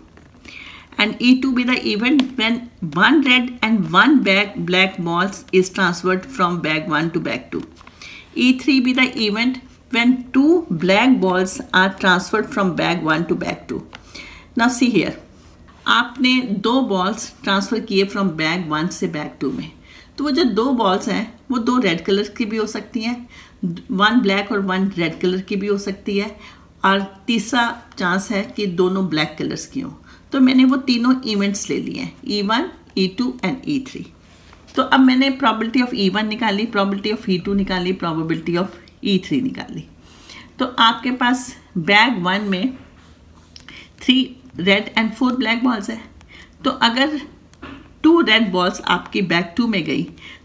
and E2 be the event when 1 red and 1 black balls is transferred from bag 1 to bag 2। E3 be the event when 2 black balls are transferred from bag 1 to bag 2। Now see here, आपने 2 बॉल्स ट्रांसफर किए फ्रॉम बैग 1 से बैग 2 में। तो वो जो 2 बॉल्स हैं वो 2 रेड कलर की भी हो सकती हैं, 1 ब्लैक और 1 रेड कलर की भी हो सकती है, और तीसरा चांस है कि दोनों ब्लैक कलर्स की हो। तो मैंने वो तीनों इवेंट्स ले लिए हैं, E1, E2 एंड E3। तो अब मैंने प्रोबेबिलिटी ऑफ E1 निकाली, प्रोबेबिलिटी ऑफ E2 निकाली, प्रोबेबिलिटी ऑफ E3 निकाली। तो आपके पास बैग 1 में 3 रेड एंड 4 ब्लैक बॉल्स है। तो अगर 2 रेड बॉल्स आपकी बैग 2 में गई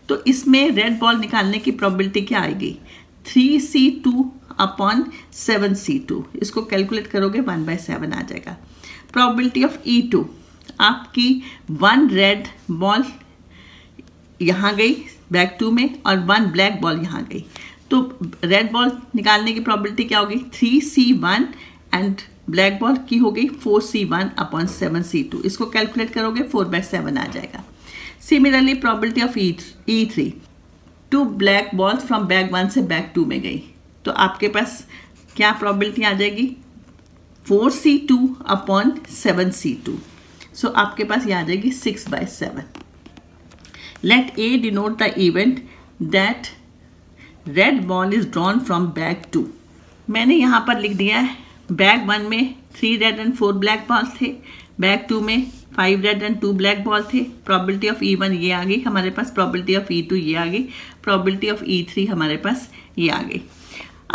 तो इसमें रेड बॉल निकालने की प्रोबेबिलिटी क्या आएगी, 3C2 अपॉन 7C2। इसको कैलकुलेट करोगे 1/7 आ जाएगा। प्रोबेबिलिटी ऑफ E2, आपकी 1 रेड बॉल यहाँ गई बैग 2 में और 1 ब्लैक बॉल यहाँ गई। तो रेड बॉल निकालने की प्रोबेबिलिटी क्या होगी, 3C1 एंड ब्लैक बॉल की हो गई 4C1 अपॉन 7C2। इसको कैलकुलेट करोगे 4/7 आ जाएगा। Similarly probability of E3, 2 black balls from bag 1 से बैग 2 में गई तो आपके पास क्या प्रोबेबिलिटी आ जाएगी, 4C2 अपॉन 7C2। सो आपके पास ये आ जाएगी 6/7। Let A denote the event that red ball is drawn from bag 2। मैंने यहाँ पर लिख दिया है बैग 1 में 3 रेड एंड 4 ब्लैक बॉल्स थे, बैग 2 में 5 रेड एंड 2 ब्लैक बॉल थे। प्रोबेबिलिटी ऑफ E1 ये आ गई हमारे पास, प्रोबेबिलिटी ऑफ E2 ये आ गई, प्रोबेबिलिटी ऑफ E3 हमारे पास ये आ गई।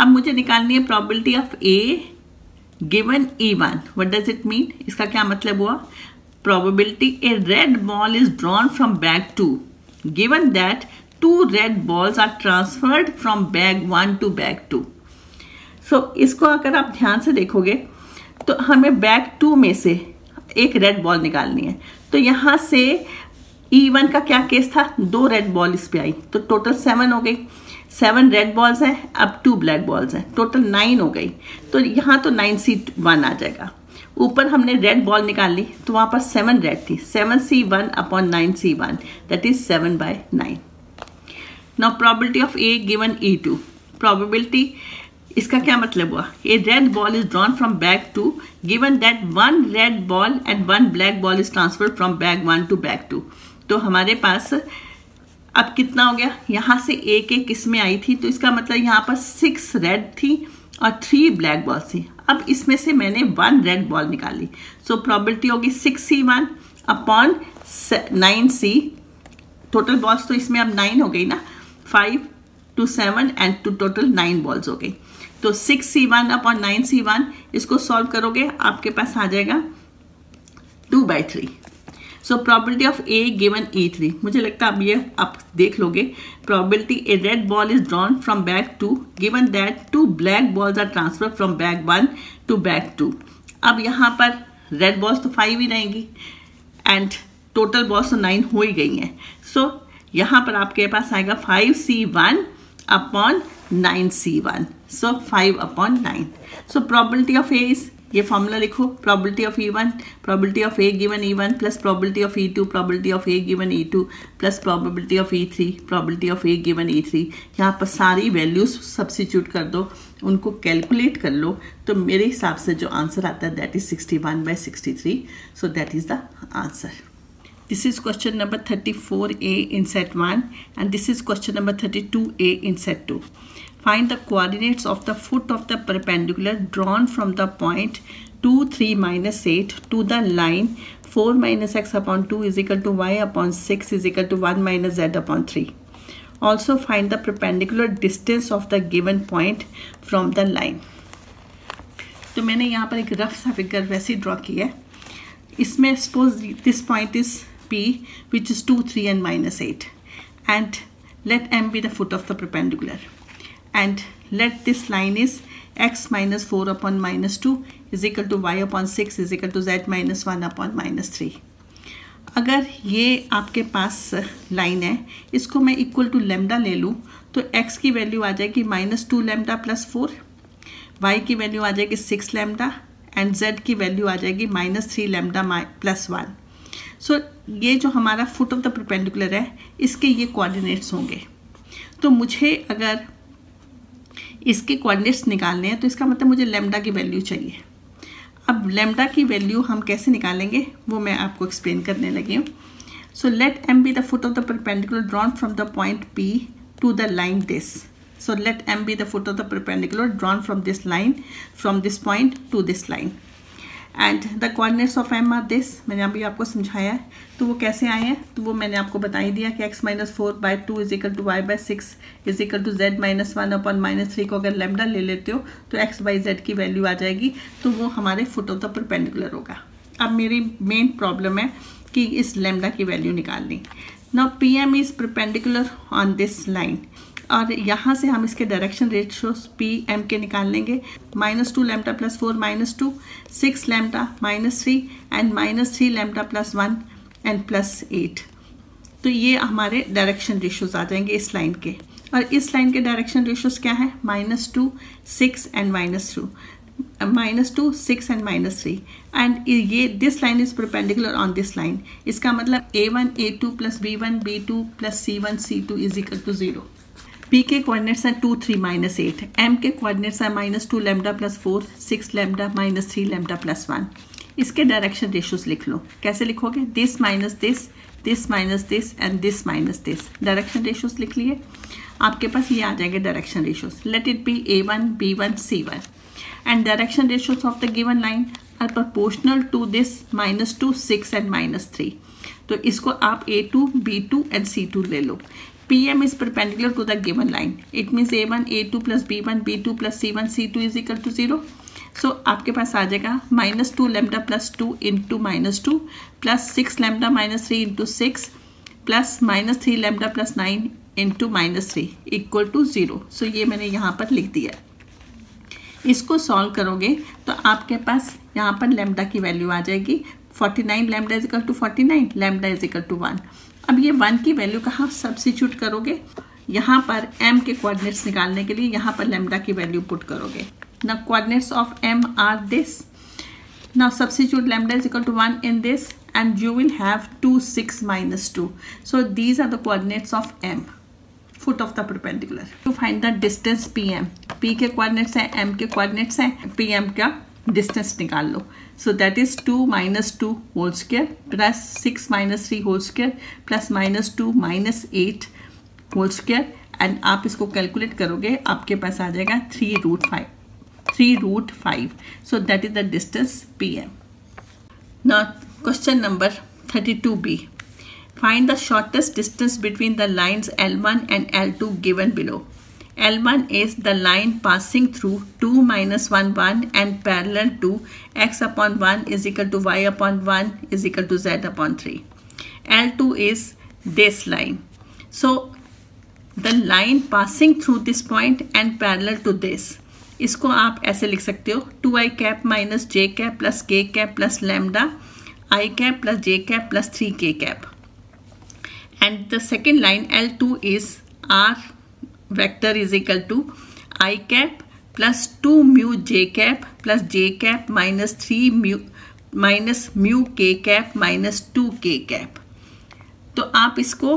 अब मुझे निकालनी है probability of A given E1। What does it mean, इसका क्या मतलब हुआ, probability a red ball is drawn from bag 2 given that 2 red balls are transferred from bag 1 to bag 2। सो इसको अगर आप ध्यान से देखोगे तो हमें बैग 2 में से एक रेड बॉल निकालनी है। तो यहाँ से E1 का क्या केस था, 2 रेड बॉल इस पे आई तो टोटल 7 हो गई। 7 रेड बॉल्स हैं, अब 2 ब्लैक बॉल्स हैं, टोटल 9 हो गई। तो यहाँ तो 9C1 आ जाएगा। ऊपर हमने रेड बॉल निकाली तो वहाँ पर 7 रेड थी, 7C1 upon 9C1 that is 7/9। Now probability of A given E2, probability इसका क्या मतलब हुआ, a red ball is drawn from bag 2 given that 1 red ball and 1 black ball is transferred from bag 1 to bag 2। तो हमारे पास अब कितना हो गया, यहाँ से एक किस में आई थी तो इसका मतलब यहाँ पर 6 रेड थी और 3 ब्लैक बॉल थी। अब इसमें से मैंने 1 रेड बॉल निकाली। सो प्रोबेबिलिटी होगी 6C1 upon 9C। Total balls तो इसमें अब 9 हो गई ना, 5 to 7 and two total 9 balls हो गई। तो 6C1 अपॉन 9C1 इसको सॉल्व करोगे आपके पास आ जाएगा 2/3। So probability of A given E3, मुझे लगता है अब ये आप देख लोगे। Probability a red ball is drawn from bag 2 given that 2 black balls are transfer from bag 1 to bag 2। अब यहाँ पर रेड बॉल्स तो 5 ही रहेंगी एंड टोटल बॉल्स तो 9 हो ही गई हैं। सो यहाँ पर आपके पास आएगा 5C1 upon 9C1। So 5/9। So probability of A is, ये फॉर्मूला लिखो, probability of E1, probability of A given E1 plus probability of E2, probability of A given E2 plus probability of E3, probability of A given E3। यहाँ पर सारी वैल्यूज सब्स्टिट्यूट कर दो, उनको कैलकुलेट कर लो, तो मेरे हिसाब से जो आंसर आता है that is 61/63। So that is the answer. This is question number 34A in set 1 and this is question number 32A in set 2. Find the coordinates of the foot of the perpendicular drawn from the point 2, 3, minus 8 to the line 4 minus x upon 2 is equal to y upon 6 is equal to 1 minus z upon 3. Also find the perpendicular distance of the given point from the line. तो मैंने यहाँ पर एक रफ सा फिगर वैसे ड्रॉ किया है. इसमें suppose this point is P which is 2, 3 and minus 8 and let M be the foot of the perpendicular and let this line is x minus 4 upon minus 2 is equal to y upon 6 is equal to z minus 1 upon minus 3. अगर ये आपके पास लाइन है, इसको मैं इक्वल टू लेमडा ले लूँ तो x की वैल्यू आ जाएगी -2 लेमडा प्लस 4, y की वैल्यू आ जाएगी 6 लेमडा एंड z की वैल्यू आ जाएगी -3 लेमडा प्लस 1. सो ये जो हमारा फुट ऑफ द परपेंडिकुलर है इसके ये कोऑर्डिनेट्स होंगे. तो मुझे अगर इसके कोऑर्डिनेट्स निकालने हैं तो इसका मतलब मुझे लेमडा की वैल्यू चाहिए. अब लेमडा की वैल्यू हम कैसे निकालेंगे वो मैं आपको एक्सप्लेन करने लगी हूँ. So let m be the foot of the perpendicular drawn from the point P to the line this. So let M be the foot of the perpendicular drawn from this line, from this point to this line. And the coordinates of M are this. मैंने अभी आपको समझाया है. तो वो कैसे आए हैं तो वो मैंने आपको बता ही दिया कि x minus 4 by 2 is equal to y by 6 is equal to z minus 1 upon minus 3 को अगर लेमडा ले लेते हो तो x by z की वैल्यू आ जाएगी. तो वो हमारे फुट ऑफ द परपेंडिकुलर होगा. अब मेरी मेन प्रॉब्लम है कि इस लेमडा की वैल्यू निकालनी. Now PM is perpendicular on this line. और यहाँ से हम इसके डायरेक्शन रेशियोस पी एम के निकाल लेंगे. -2 lambda plus 4 -2, 6 lambda -3 and -3 lambda plus 1 and plus 8. तो ये हमारे डायरेक्शन रेशियोस आ जाएंगे इस लाइन के. और इस लाइन के डायरेक्शन रेशियोस क्या है? -2, 6 एंड -2, -2, 6 एंड -3. एंड ये this line is perpendicular on this line. इसका मतलब A1 A2 plus B1 B2 plus C1 C2 is equal to 0. P के कोऑर्डिनेट्स हैं 2, 3, -8. M के कोऑर्डिनेट्स हैं -2 lambda plus 4, 6 lambda -3 lambda plus 1. इसके डायरेक्शन रेशियोस लिख लो. कैसे लिखोगे? This minus this, this minus this and this minus this. Direction ratios लिख लिए. आपके पास ये आ जाएंगे direction ratios. Let it be A1 B1 C1 and direction ratios of the given line are proportional to this -2, 6 and -3. तो इसको आप A2 B2 एंड C2 ले लो. PM is perpendicular to the given line. It means A1 A2 plus B1 B2 plus C1 C2 is equal to 0. So आपके पास आ जाएगा -2 lambda plus 2 into -2 plus 6 lambda -3 into 6 plus -3 lambda plus 9 into -3 equal to 0. So ये मैंने यहाँ पर लिख दिया. इसको सॉल्व करोगे तो आपके पास यहाँ पर लेमडा की वैल्यू आ जाएगी 49 lambda is equal to 49 lambda is equal to 1. अब ये 1 की वैल्यू कहाँ सब्स्टिट्यूट करोगे? यहाँ पर m के कोऑर्डिनेट्स निकालने के लिए यहाँ पर लेमडा की वैल्यू पुट करोगे. Now coordinates of m are this. Now substitute lambda is equal to 1 in this and you will have 2, 6 minus 2. So these are the coordinates of m, foot of the perpendicular. To find the distance PM. P के coordinates हैं, m के coordinates हैं, PM का distance निकाल लो. So that is 2 minus 2 whole square plus 6 minus 3 whole square plus -2 minus 8 whole square and आप इसको कैलकुलेट करोगे आपके पास आ जाएगा 3√5. So that is the distance PM. Now question number 32B. Find the shortest distance between the lines L1 and L2 given below. L1 is the line passing through 2, -1, 1 and parallel to x upon 1 is equal to y upon 1 is equal to z upon 3. L2 is this line. So the line passing through this point and parallel to this. इसको आप ऐसे लिख सकते हो 2i cap minus j cap plus k cap plus lambda I cap plus j cap plus 3k cap. And the second line L2 is R vector is equal to I cap plus 2 mu j cap plus j cap minus 3 mu minus mu k cap minus 2 k cap. तो आप इसको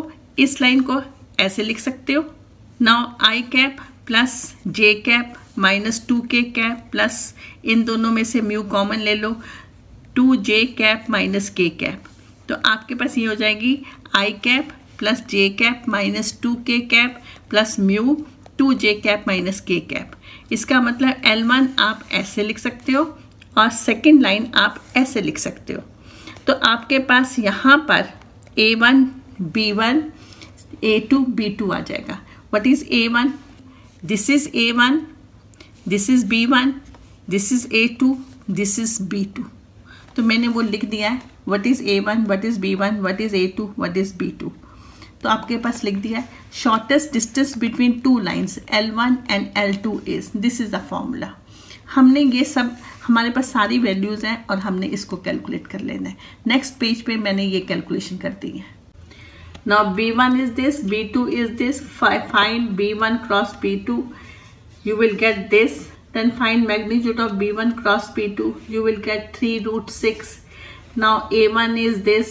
इस लाइन को ऐसे लिख सकते हो. Now I cap plus j cap minus 2k cap plus इन दोनों में से mu कॉमन ले लो 2j cap minus k cap. तो आपके पास ये हो जाएगी i cap plus j cap minus 2k cap plus mu 2j cap minus k cap. इसका मतलब L1 आप ऐसे लिख सकते हो और सेकेंड लाइन आप ऐसे लिख सकते हो। तो आपके पास यहाँ पर A1 B1 A2 B2 आ जाएगा। What is A1? This is A1, this is B1, this is A2, this is B2। तो मैंने वो लिख दिया है, what is A1, what is B1, what is A2, what is B2। तो आपके पास लिख दिया है shortest distance between two lines L1 and L2 is, this is the formula. हमने ये सब, हमारे पास सारी वैल्यूज हैं और हमने इसको कैलकुलेट कर लेना है। नेक्स्ट पेज पे मैंने ये कैलकुलेशन कर दी है। Now B1 is this, B2 is this, find B1 cross B2, you will get this. Then find magnitude of B1 cross B2, you will get 3√6. Now A1 is this,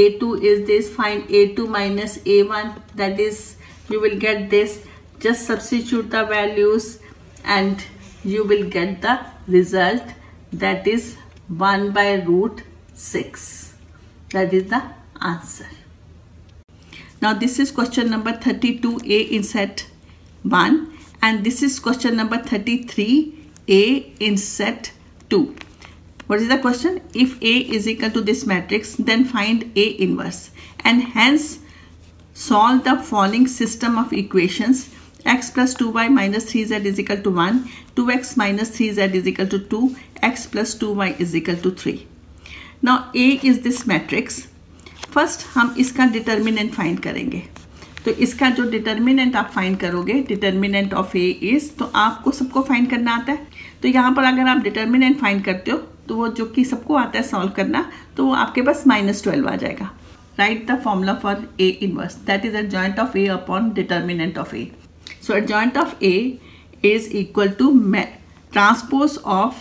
A2 is this, find A2 minus A1, that is, you will get this. Just substitute the values and you will get the result, that is 1/√6. That is the answer. Now this is question number 32A in set 1. And this is question number 33A in set 2. What is the question? If A is equal to this matrix, then find A inverse and hence solve the following system of equations. X plus 2y minus 3z is equal to 1, 2x minus 3z is equal to 2, x plus 2y is equal to 3. Now A is this matrix. First हम इसका determinant find करेंगे। तो इसका जो डिटर्मिनेंट आप फाइंड करोगे, डिटर्मिनेंट ऑफ ए इज, तो आपको सबको फाइंड करना आता है। तो यहाँ पर अगर आप डिटर्मिनेंट फाइंड करते हो तो वो जो कि सबको आता है सॉल्व करना, तो वो आपके पास -12 आ जाएगा। Write the formula for A inverse, that is adjoint of A upon determinant of A. So adjoint of A is equal to transpose of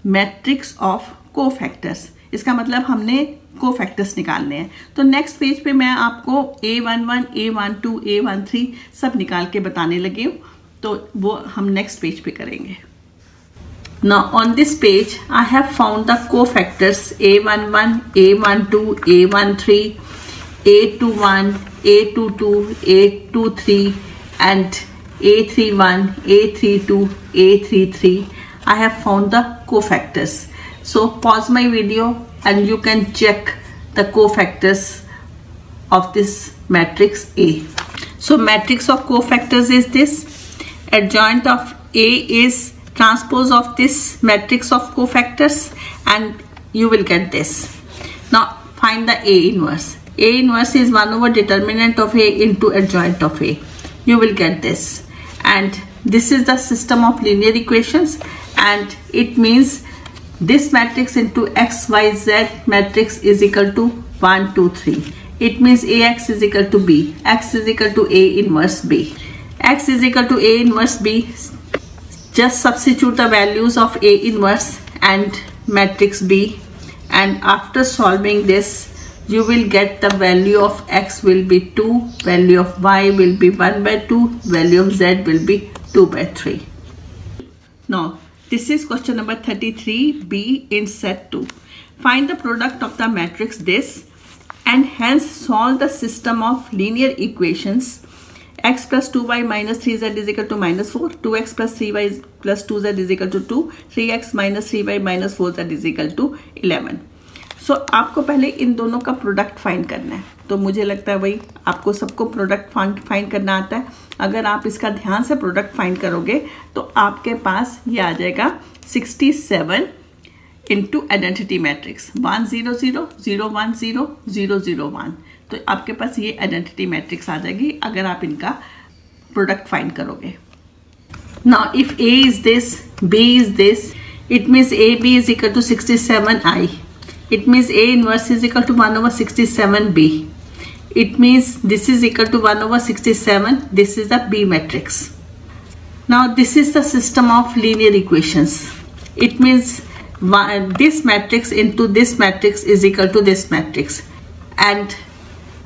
matrix of cofactors. इसका मतलब हमने कोफैक्टर्स निकालने हैं। तो नेक्स्ट पेज पे मैं आपको A11, A12, A13 सब निकाल के बताने लगी हूँ, तो वो हम नेक्स्ट पेज पे करेंगे। Now on this page I have found the cofactors A11, A12, A13, A21, A22, A23 and A31, A32, A33. I have found the cofactors. So pause my video and you can check the cofactors of this matrix A. So matrix of cofactors is this. Adjoint of A is transpose of this matrix of cofactors and you will get this. Now find the A inverse. A inverse is 1 over determinant of A into adjoint of A. You will get this. And this is the system of linear equations and it means this matrix into XYZ matrix is equal to 1, 2, 3. It means AX is equal to B. X is equal to A inverse B. X is equal to A inverse B. Just substitute the values of A inverse and matrix B. And after solving this, you will get the value of X will be 2, value of Y will be 1/2, value of Z will be 2/3. Now, this is question number 33B in set 2. Find the product of the matrix this and hence solve the system of linear equations. X plus 2y minus 3z is equal to -4, 2x plus 3y plus 2z is equal to 2, 3x minus 3y minus 4z is equal to 11. So आपको पहले इन दोनों का प्रोडक्ट फाइंड करना है। तो मुझे लगता है वही आपको सबको प्रोडक्ट फाइंड करना आता है। अगर आप इसका ध्यान से प्रोडक्ट फाइंड करोगे तो आपके पास ये आ जाएगा 67 इंटू आइडेंटिटी मैट्रिक्स 1 0 0 0 1 0 0 0 1। तो आपके पास ये आइडेंटिटी मैट्रिक्स आ जाएगी अगर आप इनका प्रोडक्ट फाइंड करोगे। Now if A is this, B is this, it means AB is equal to 67I. It means A inverse is equal to 1 over 67B. It means this is equal to 1 over 67. This is the B matrix. Now this is the system of linear equations. It means this matrix into this matrix is equal to this matrix. And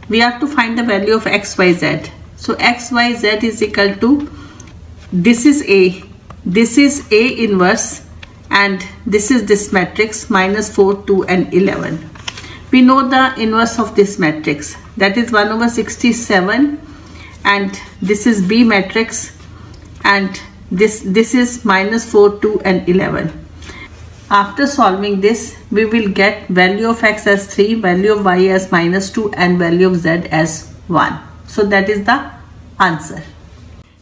we have to find the value of x, y, z. So x, y, z is equal to, this is A. This is A inverse. And this is this matrix -4, 2 and 11. We know the inverse of this matrix, that is 1/67, and this is B matrix, and this is -4, 2 and 11. After solving this, we will get value of x as 3, value of y as -2, and value of z as 1. So that is the answer.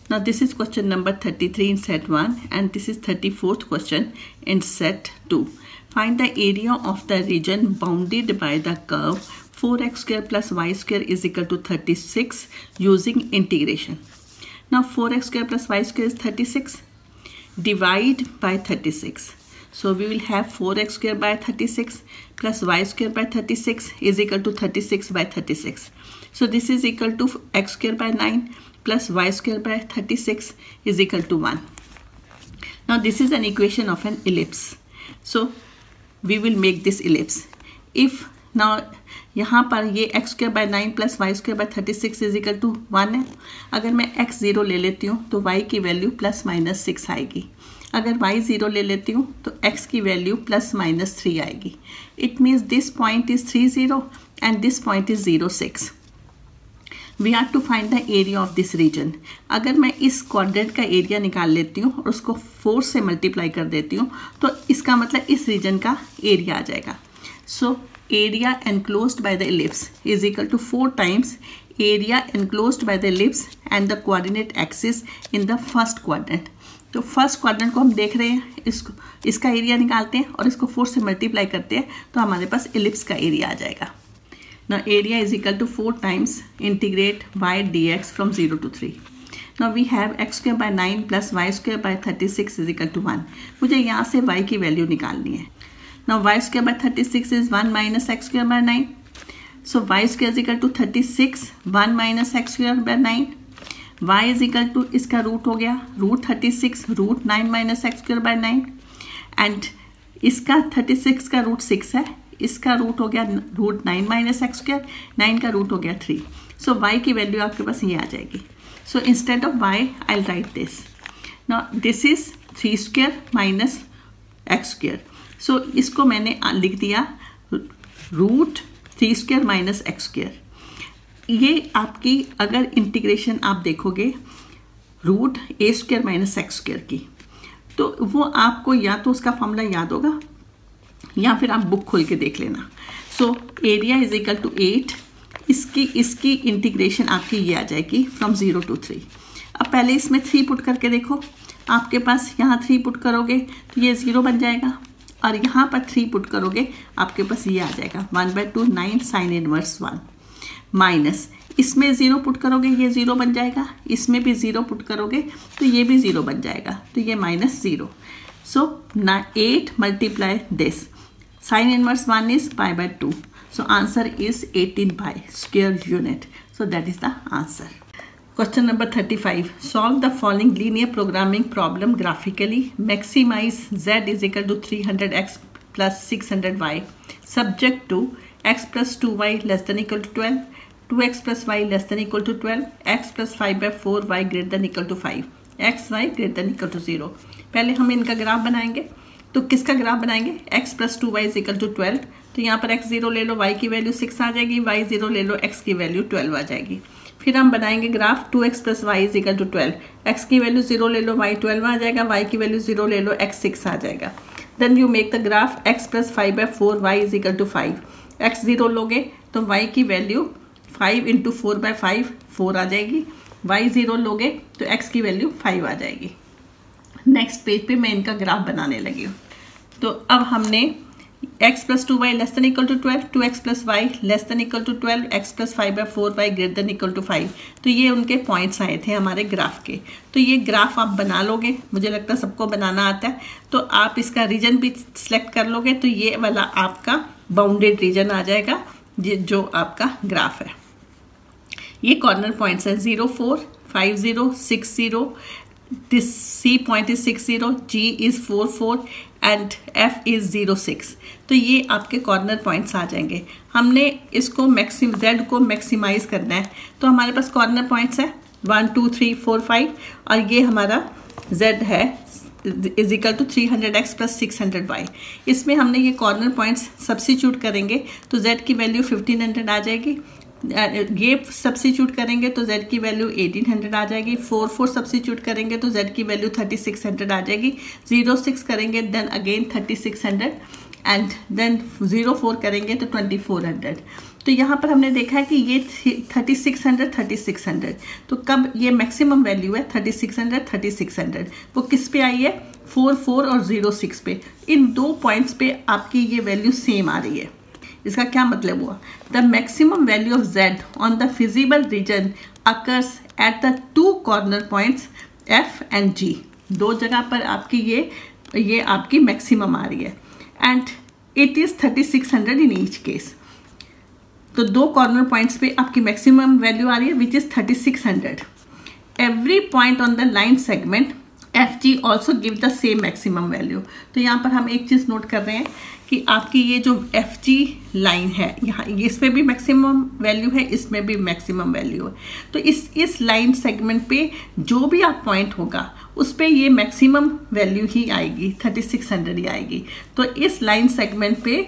Now this is question number 33 in set 1, and this is 34th question in set 2. Find the area of the region bounded by the curve 4x square plus y square is equal to 36 using integration. Now 4x square plus y square is 36. Divide by 36. So we will have 4x square by 36 plus y square by 36 is equal to 36 by 36. So this is equal to x square by 9 plus y square by 36 is equal to 1. Now this is an equation of an ellipse. So we will make this ellipse. If now यहाँ पर ये x square by 9 plus y square by 36 is equal to 1 है. अगर मैं x 0 ले लेती हूँ तो y की वैल्यू ±6 आएगी. अगर y 0 ले लेती हूँ तो x की वैल्यू ±3 आएगी. It means this point is 3 0 and this point is 0 6. We have to find the area of this region. अगर मैं इस क्वाड्रेंट का एरिया निकाल लेती हूँ और उसको 4 से मल्टीप्लाई कर देती हूँ तो इसका मतलब इस रीजन का एरिया आ जाएगा. So area enclosed by the ellipse is equal to 4 times area enclosed by the ellipse and the coordinate axis in the first quadrant. तो फर्स्ट क्वाड्रेंट को हम देख रहे हैं, इसका एरिया निकालते हैं और इसको 4 से मल्टीप्लाई करते हैं तो हमारे पास इलिप्स का एरिया आ जाएगा. Now area is equal to 4 times integrate y dx from 0 to 3. Now we have x square by 9 plus y square by 36 is equal to 1. मुझे यहाँ से y की वैल्यू निकालनी है. Now y square by 36 is 1 minus x square by 9. So y square is equal to 36, 1 minus x square by 9. y is equal to इसका रूट हो गया root 36 root 9 minus x square by 9. And इसका 36 का रूट 6 है, इसका रूट हो गया रूट 9 माइनस एक्स स्क्वायर, 9 का रूट हो गया 3. सो y की वैल्यू आपके पास ये आ जाएगी. So instead of y I write this. Now this is 3 square minus x square. So इसको मैंने लिख दिया root 3 square minus x square. ये आपकी अगर इंटीग्रेशन आप देखोगे root a square minus x square की, तो वो आपको या तो उसका फॉर्मूला याद होगा या फिर आप बुक खोल के देख लेना. So area is equal to 8. इसकी इंटीग्रेशन आपकी ये आ जाएगी फ्रॉम 0 to 3. अब पहले इसमें 3 पुट करके देखो. आपके पास यहाँ 3 पुट करोगे तो ये 0 बन जाएगा, और यहाँ पर 3 पुट करोगे आपके पास ये आ जाएगा 1/2 9 साइन इनवर्स 1 माइनस इसमें 0 पुट करोगे ये 0 बन जाएगा, इसमें भी 0 पुट करोगे तो ये भी 0 बन जाएगा, तो ये -0. So 8 multiply this. Sin inverse 1 is pi/2. So answer is 18 pi square unit. So that is the answer. Question number 35. Solve the following linear programming problem graphically. Maximize z is equal to 300x plus 600y. Subject to x plus 2y less than equal to 12. 2x plus y less than equal to 12. X plus 5/4y greater than equal to 5. x y greater than equal to 0. पहले हम इनका ग्राफ बनाएंगे. तो किसका ग्राफ बनाएंगे? x plus 2y is equal to 12. तो यहाँ पर x 0 ले लो, y की वैल्यू 6 आ जाएगी, y 0 ले लो, x की वैल्यू 12 आ जाएगी. फिर हम बनाएंगे graph 2x plus y is equal to 12. x की वैल्यू 0 ले लो, y 12 आ जाएगा, y की वैल्यू 0 ले लो, x 6 आ जाएगा. Then you make the graph x plus 5/4y is equal to 5. x 0 लोगे तो y की वैल्यू 5 into 4/5 4 आ जाएगी, y 0 लोगे तो x की वैल्यू 5 आ जाएगी. नेक्स्ट पेज पे मैं इनका ग्राफ बनाने लगी हूँ. तो अब हमने x plus 2y less than equal to 12, 2x plus y less than equal to 12, x plus 5/4y greater than equal to 5. तो ये उनके पॉइंट्स आए थे हमारे ग्राफ के. तो ये ग्राफ आप बना लोगे, मुझे लगता है सबको बनाना आता है. तो आप इसका रीजन भी सिलेक्ट कर लोगे तो ये वाला आपका बाउंडेड रीजन आ जाएगा जो आपका ग्राफ है. ये कॉर्नर पॉइंट्स हैं 0 4 5 0 6 0. This C point is 6 0, G is 4 4 and F is 0 6. तो ये आपके कॉर्नर पॉइंट्स आ जाएंगे. हमने इसको Z को मैक्सिमाइज करना है तो हमारे पास कॉर्नर पॉइंट्स है 1 2 3 4 5 और ये हमारा Z है is equal to 300x plus 600y। इसमें हमने ये कॉर्नर पॉइंट्स सब्स्टिट्यूट करेंगे तो z की वैल्यू 1500 आ जाएगी। ये सब्स्टिट्यूट करेंगे तो z की वैल्यू 1800 आ जाएगी। 4 सब्स्टिट्यूट करेंगे तो z की वैल्यू 3600 आ जाएगी। 06 करेंगे देन अगेन 3600 एंड देन 04 करेंगे तो 2400। तो यहाँ पर हमने देखा है कि ये 3600 तो कब ये मैक्सिमम वैल्यू है 3600 वो किस पे आई है 44 और 06 पे। इन दो पॉइंट्स पे आपकी ये वैल्यू सेम आ रही है। इसका क्या मतलब हुआ, the maximum value of z on the feasible region occurs at the two corner points f and g। दो जगह पर आपकी ये आपकी मैक्सिमम आ रही है and it is 3600 in each case. तो दो कॉर्नर पॉइंट्स पे आपकी मैक्सिमम वैल्यू आ रही है which is 3600। Every point on the line segment F G also give the same maximum value. तो यहाँ पर हम एक चीज़ नोट कर रहे हैं कि आपकी ये जो एफ जी लाइन है यहाँ इसमें भी मैक्सिमम वैल्यू है, इसमें भी मैक्सिमम वैल्यू है। तो इस लाइन सेगमेंट पे जो भी आप पॉइंट होगा उस पर ये मैक्सिमम वैल्यू ही आएगी, 3600 ही आएगी। तो इस लाइन सेगमेंट पे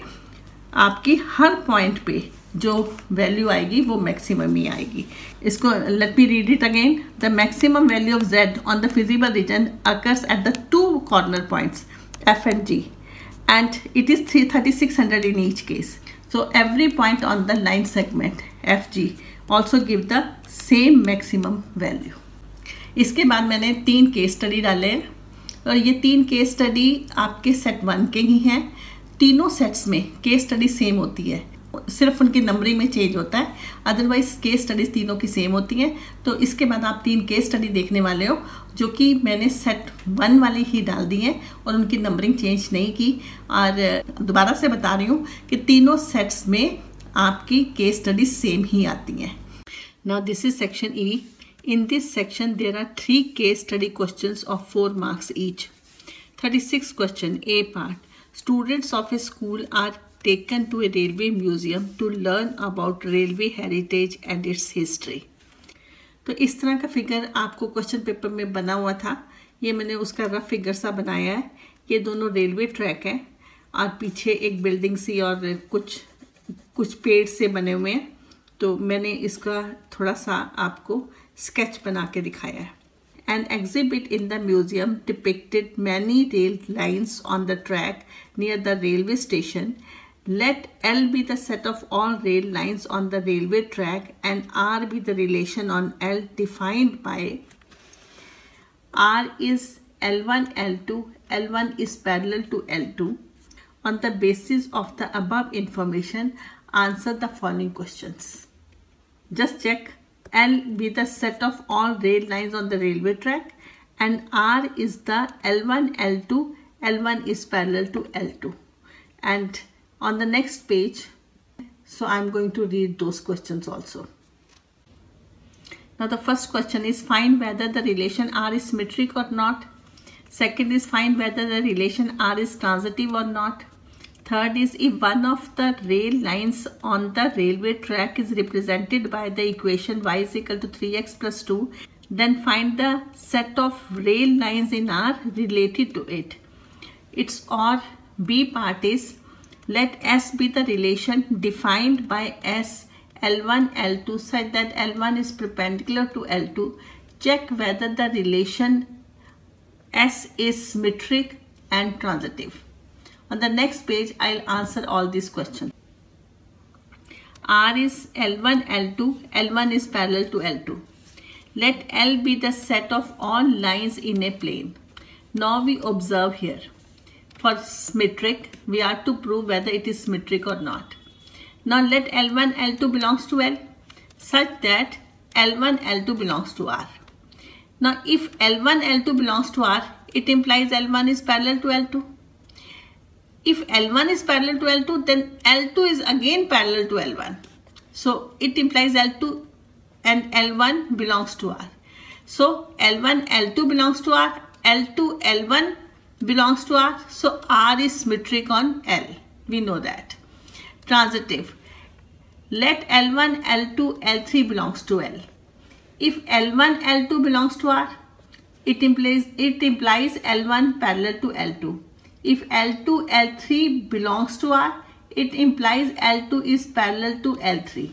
आपकी हर पॉइंट पे जो वैल्यू आएगी वो मैक्सिमम ही आएगी। इसको let me read it again. The maximum value of z on the feasible region occurs at the two corner points f and g and it is 3600 in each case. So every point on the line segment fg also give the same maximum value. इसके बाद मैंने 3 केस स्टडी डाले हैं और ये 3 केस स्टडी आपके सेट 1 के ही हैं। तीनों सेट्स में केस स्टडी सेम होती है, सिर्फ उनकी नंबरिंग में चेंज होता है, अदरवाइज केस स्टडीज तीनों की सेम होती हैं। तो इसके बाद आप 3 केस स्टडी देखने वाले हो जो कि मैंने सेट 1 वाली ही डाल दी हैं और उनकी नंबरिंग चेंज नहीं की। और दोबारा से बता रही हूँ कि तीनों सेट्स में आपकी केस स्टडी सेम ही आती हैं। Now this is section E. In this section there are 3 case study questions of 4 marks each. 36 question A part. Students of a school are taken to a railway museum to learn about railway heritage and its history. तो इस तरह का फिगर आपको क्वेश्चन पेपर में बना हुआ था। ये मैंने उसका रफ फिगर सा बनाया है। ये दोनों रेलवे ट्रैक हैं और पीछे एक बिल्डिंग सी और कुछ पेड़ से बने हुए हैं। तो मैंने इसका थोड़ा सा आपको स्केच बना के दिखाया है। An exhibit in the museum depicted many rail lines on the track near the railway station. Let L be the set of all rail lines on the railway track and R be the relation on L defined by R is L1, L2, L1 is parallel to L2. On the basis of the above information, answer the following questions. Just check. L be the set of all rail lines on the railway track and R is the L1, L2, L1 is parallel to L2. And on the next page, so I'm going to read those questions also. Now the first question is find whether the relation R is symmetric or not. Second is find whether the relation R is transitive or not. Third is if one of the rail lines on the railway track is represented by the equation y is equal to 3x plus 2, then find the set of rail lines in R related to it. Its or B part is let S be the relation defined by S L1 L2 such that L1 is perpendicular to L2. Check whether the relation S is symmetric and transitive. On the next page, I'll answer all these questions. R is L1, L2, L1 is parallel to L2. Let L be the set of all lines in a plane. Now we observe here. For symmetric, we are to prove whether it is symmetric or not. Now let L1, L2 belongs to L such that L1, L2 belongs to R. Now if L1, L2 belongs to R, it implies L1 is parallel to L2. If L1 is parallel to L2, then L2 is again parallel to L1. So it implies L2 and L1 belongs to R. So L1, L2 belongs to R. L2, L1 belongs to R. So R is symmetric on L. We know that. Transitive. Let L1, L2, L3 belongs to L. If L1, L2 belongs to R, it implies L1 parallel to L2. If L2, L3 belongs to R, it implies L2 is parallel to L3.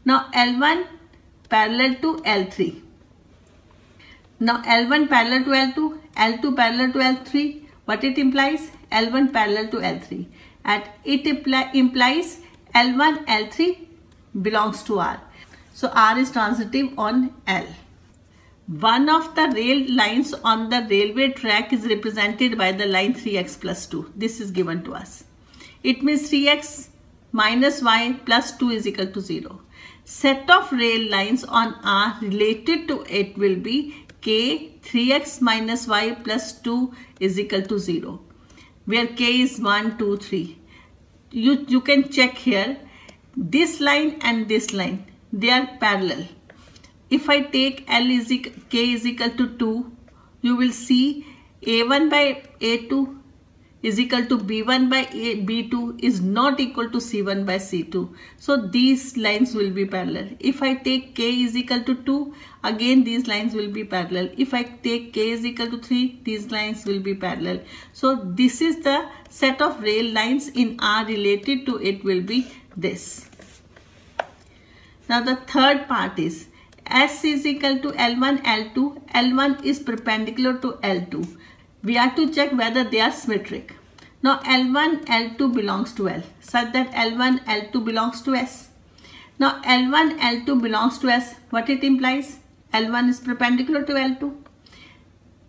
Now L1 parallel to L3. Now L1 parallel to L2, L2 parallel to L3. What it implies? L1 parallel to L3. And it implies L1, L3 belongs to R. So R is transitive on L. One of the rail lines on the railway track is represented by the line 3x plus 2. This is given to us. It means 3x minus y plus 2 is equal to 0. Set of rail lines on R related to it will be k 3x minus y plus 2 is equal to 0. Where k is 1, 2, 3. You can check here. This line and this line, they are parallel. If I take k is equal to 2, you will see a1 by a2 is equal to b1 by b2 is not equal to c1 by c2. So these lines will be parallel. If I take k is equal to 2, again these lines will be parallel. If I take k is equal to 3, these lines will be parallel. So this is the set of rail lines in R related to it will be this. Now the third part is S is equal to L1, L2. L1 is perpendicular to L2. We have to check whether they are symmetric. Now L1, L2 belongs to L, such that L1, L2 belongs to S. Now L1, L2 belongs to S. What it implies? L1 is perpendicular to L2.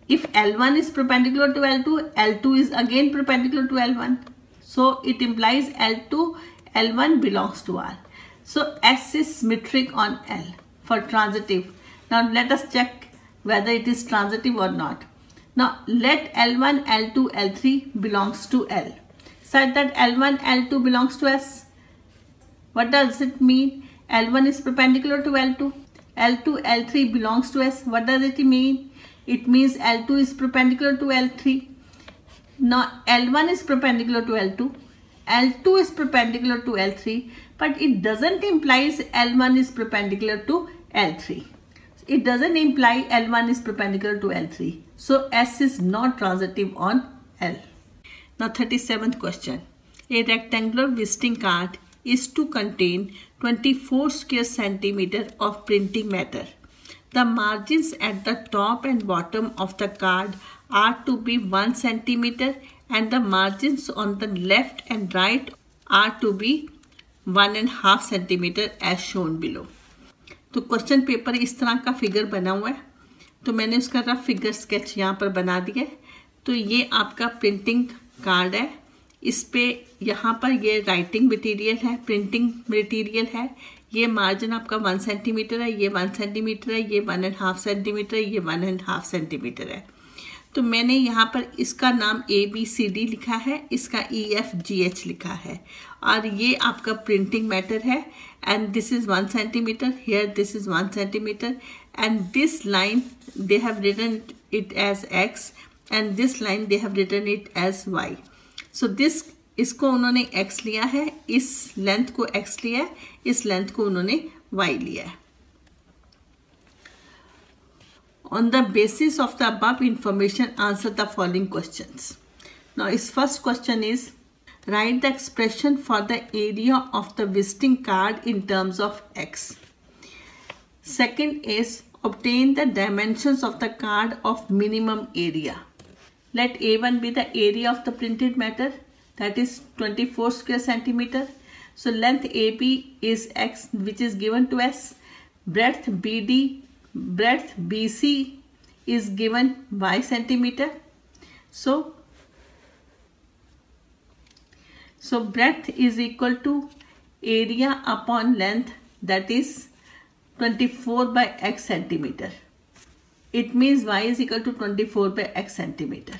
If L1 is perpendicular to L2, L2 is again perpendicular to L1. So it implies L2, L1 belongs to R. So S is symmetric on L for transitive. Now let us check whether it is transitive or not. Now let L1, L2, L3 belongs to L, such that L1, L2 belongs to S. What does it mean? L1 is perpendicular to L2. L2, L3 belongs to S. What does it mean? It means L2 is perpendicular to L3. Now L1 is perpendicular to L2. L2 is perpendicular to L3, but it doesn't imply L1 is perpendicular to L3. It doesn't imply L1 is perpendicular to L3. So S is not transitive on L. Now 37th question. A rectangular visiting card is to contain 24 square centimeter of printing matter. The margins at the top and bottom of the card are to be 1 centimeter and the margins on the left and right are to be 1.5 centimeter as shown below. तो क्वेश्चन पेपर इस तरह का फिगर बना हुआ है, तो मैंने उसका रफ फिगर स्केच यहाँ पर बना दिया है। तो ये आपका प्रिंटिंग कार्ड है, इस पे यहाँ पर ये राइटिंग मटेरियल है, प्रिंटिंग मटेरियल है। ये मार्जिन आपका 1 सेंटीमीटर है, ये 1 सेंटीमीटर है, ये 1.5 सेंटीमीटर है, ये 1.5 सेंटीमीटर है। तो मैंने यहाँ पर इसका नाम ABCD लिखा है, इसका EFGH लिखा है, और ये आपका प्रिंटिंग मैटर है। And this is 1 centimetre, here this is 1 centimetre, and this line they have written it as X and this line they have written it as Y. So this इसको उन्होंने X लिया है, इस लेंथ को X लिया है, इस लेंथ को उन्होंने Y लिया है. On the basis of the above information, answer the following questions. Now, his first question is, write the expression for the area of the visiting card in terms of X. Second is, obtain the dimensions of the card of minimum area. Let A1 be the area of the printed matter, that is 24 square centimeter. So length AB is X, which is given to S. Breadth BC is given Y centimeter. So breadth is equal to area upon length, that is 24 by X centimeter. It means Y is equal to 24 by X centimeter.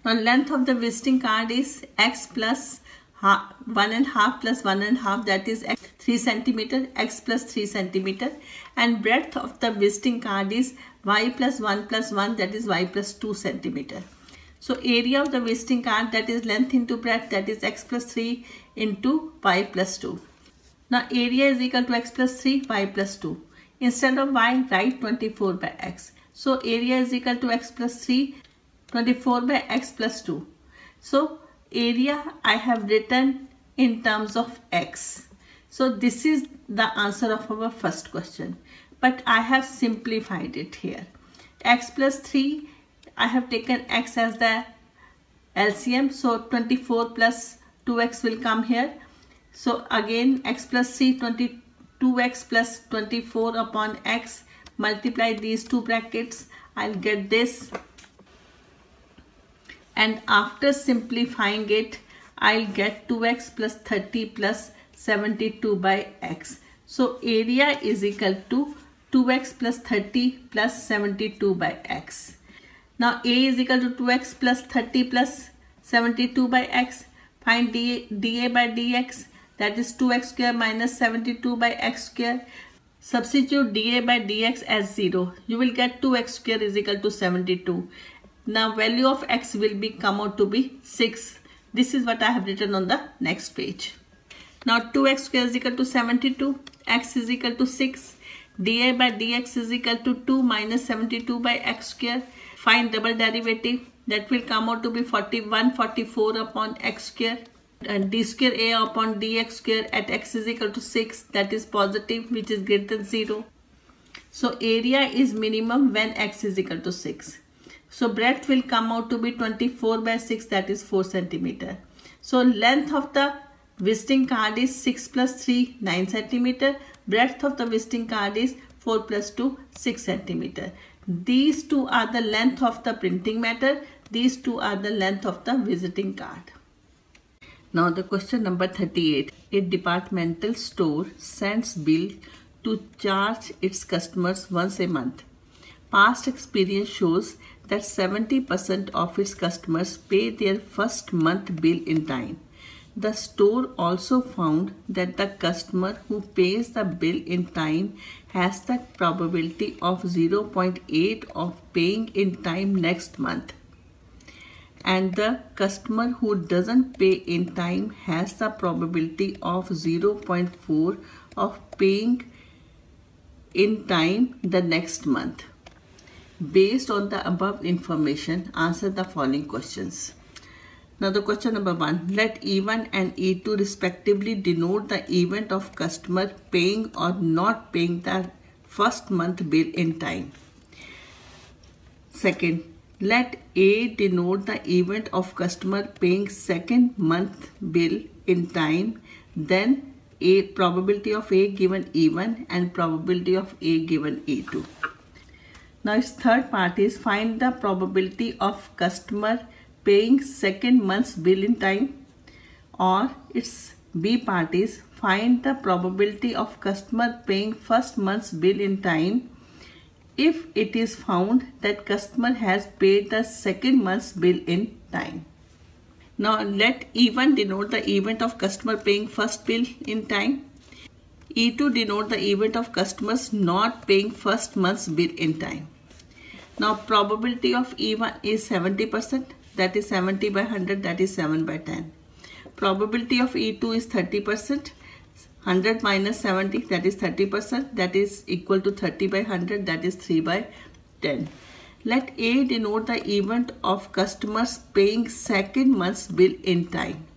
Now length of the visiting card is X plus 1.5 plus 1.5, that is X 3 centimeter, X plus 3 centimeter, and breadth of the visiting card is Y plus 1 plus 1, that is Y plus 2 centimeter. So area of the visiting card, that is length into breadth, that is X plus 3 into Y plus 2. Now area is equal to X plus 3, Y plus 2. Instead of Y, write 24 by X. So area is equal to x plus 3, 24 by x plus 2. So area I have written in terms of x. So this is the answer of our first question. But I have simplified it here. X plus 3, I have taken x as the LCM. So 24 plus 2x will come here. So again x plus 3, 22x plus 24 upon x. Multiply these two brackets. I'll get this. And after simplifying it, I'll get 2x plus 30 plus 72 by x. So area is equal to 2x plus 30 plus 72 by x. Now A is equal to 2x plus 30 plus 72 by x. Find dA by dx, that is 2x square minus 72 by x square. Substitute dA by dx as 0. You will get 2x square is equal to 72. Now value of x will be come out to be 6. This is what I have written on the next page. Now 2x square is equal to 72. X is equal to 6. dA by dx is equal to 2 minus 72 by x square. Find double derivative. That will come out to be 44 upon x square. And d square a upon dx square at x is equal to 6. That is positive, which is greater than 0. So area is minimum when x is equal to 6. So breadth will come out to be 24 by 6, that is 4 centimeter. So length of the visiting card is 6 plus 3, 9 centimeter. Breadth of the visiting card is 4 plus 2, 6 centimeter. These two are the length of the printing matter. These two are the length of the visiting card. Now the question number 38. A departmental store sends bill to charge its customers once a month. Past experience shows that 70% of its customers pay their first month bill in time. The store also found that the customer who pays the bill in time has the probability of 0.8 of paying in time next month. And the customer who doesn't pay in time has the probability of 0.4 of paying in time the next month. Based on the above information, answer the following questions. Now the question number 1. Let E1 and E2 respectively denote the event of customer paying or not paying the first month bill in time. Second, let A denote the event of customer paying second month bill in time. Then A probability of A given E1 and probability of A given E2. Now its third part is find the probability of customer paying second month's bill in time, or its B part is find the probability of customer paying first month's bill in time if it is found that customer has paid the second month's bill in time. Now let E1 denote the event of customer paying first bill in time. E2 denote the event of customers not paying first month's bill in time. Now probability of E1 is 70%, that is 70 by 100, that is 7 by 10. Probability of E2 is 30%, 100 minus 70, that is 30%, that is equal to 30 by 100, that is 3 by 10. Let A denote the event of customers paying second month's bill in time.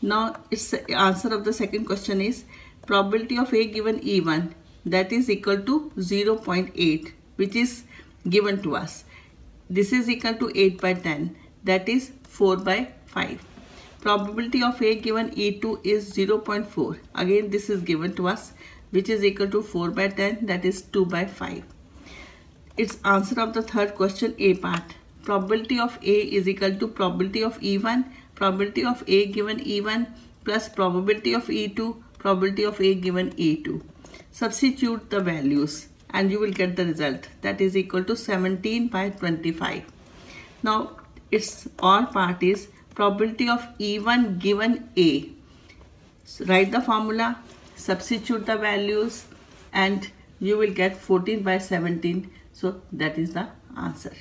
Now its answer of the second question is probability of A given E1, that is equal to 0.8, which is given to us. This is equal to 8 by 10, that is 4 by 5. Probability of A given E2 is 0.4. Again this is given to us, which is equal to 4 by 10, that is 2 by 5. Its answer of the third question, A part. Probability of A is equal to probability of E1, probability of A given E1 plus probability of E2, probability of A given E2. Substitute the values and you will get the result, that is equal to 17 by 25. Now its all part is probability of E1 given A. So write the formula, substitute the values and you will get 14 by 17. So that is the answer.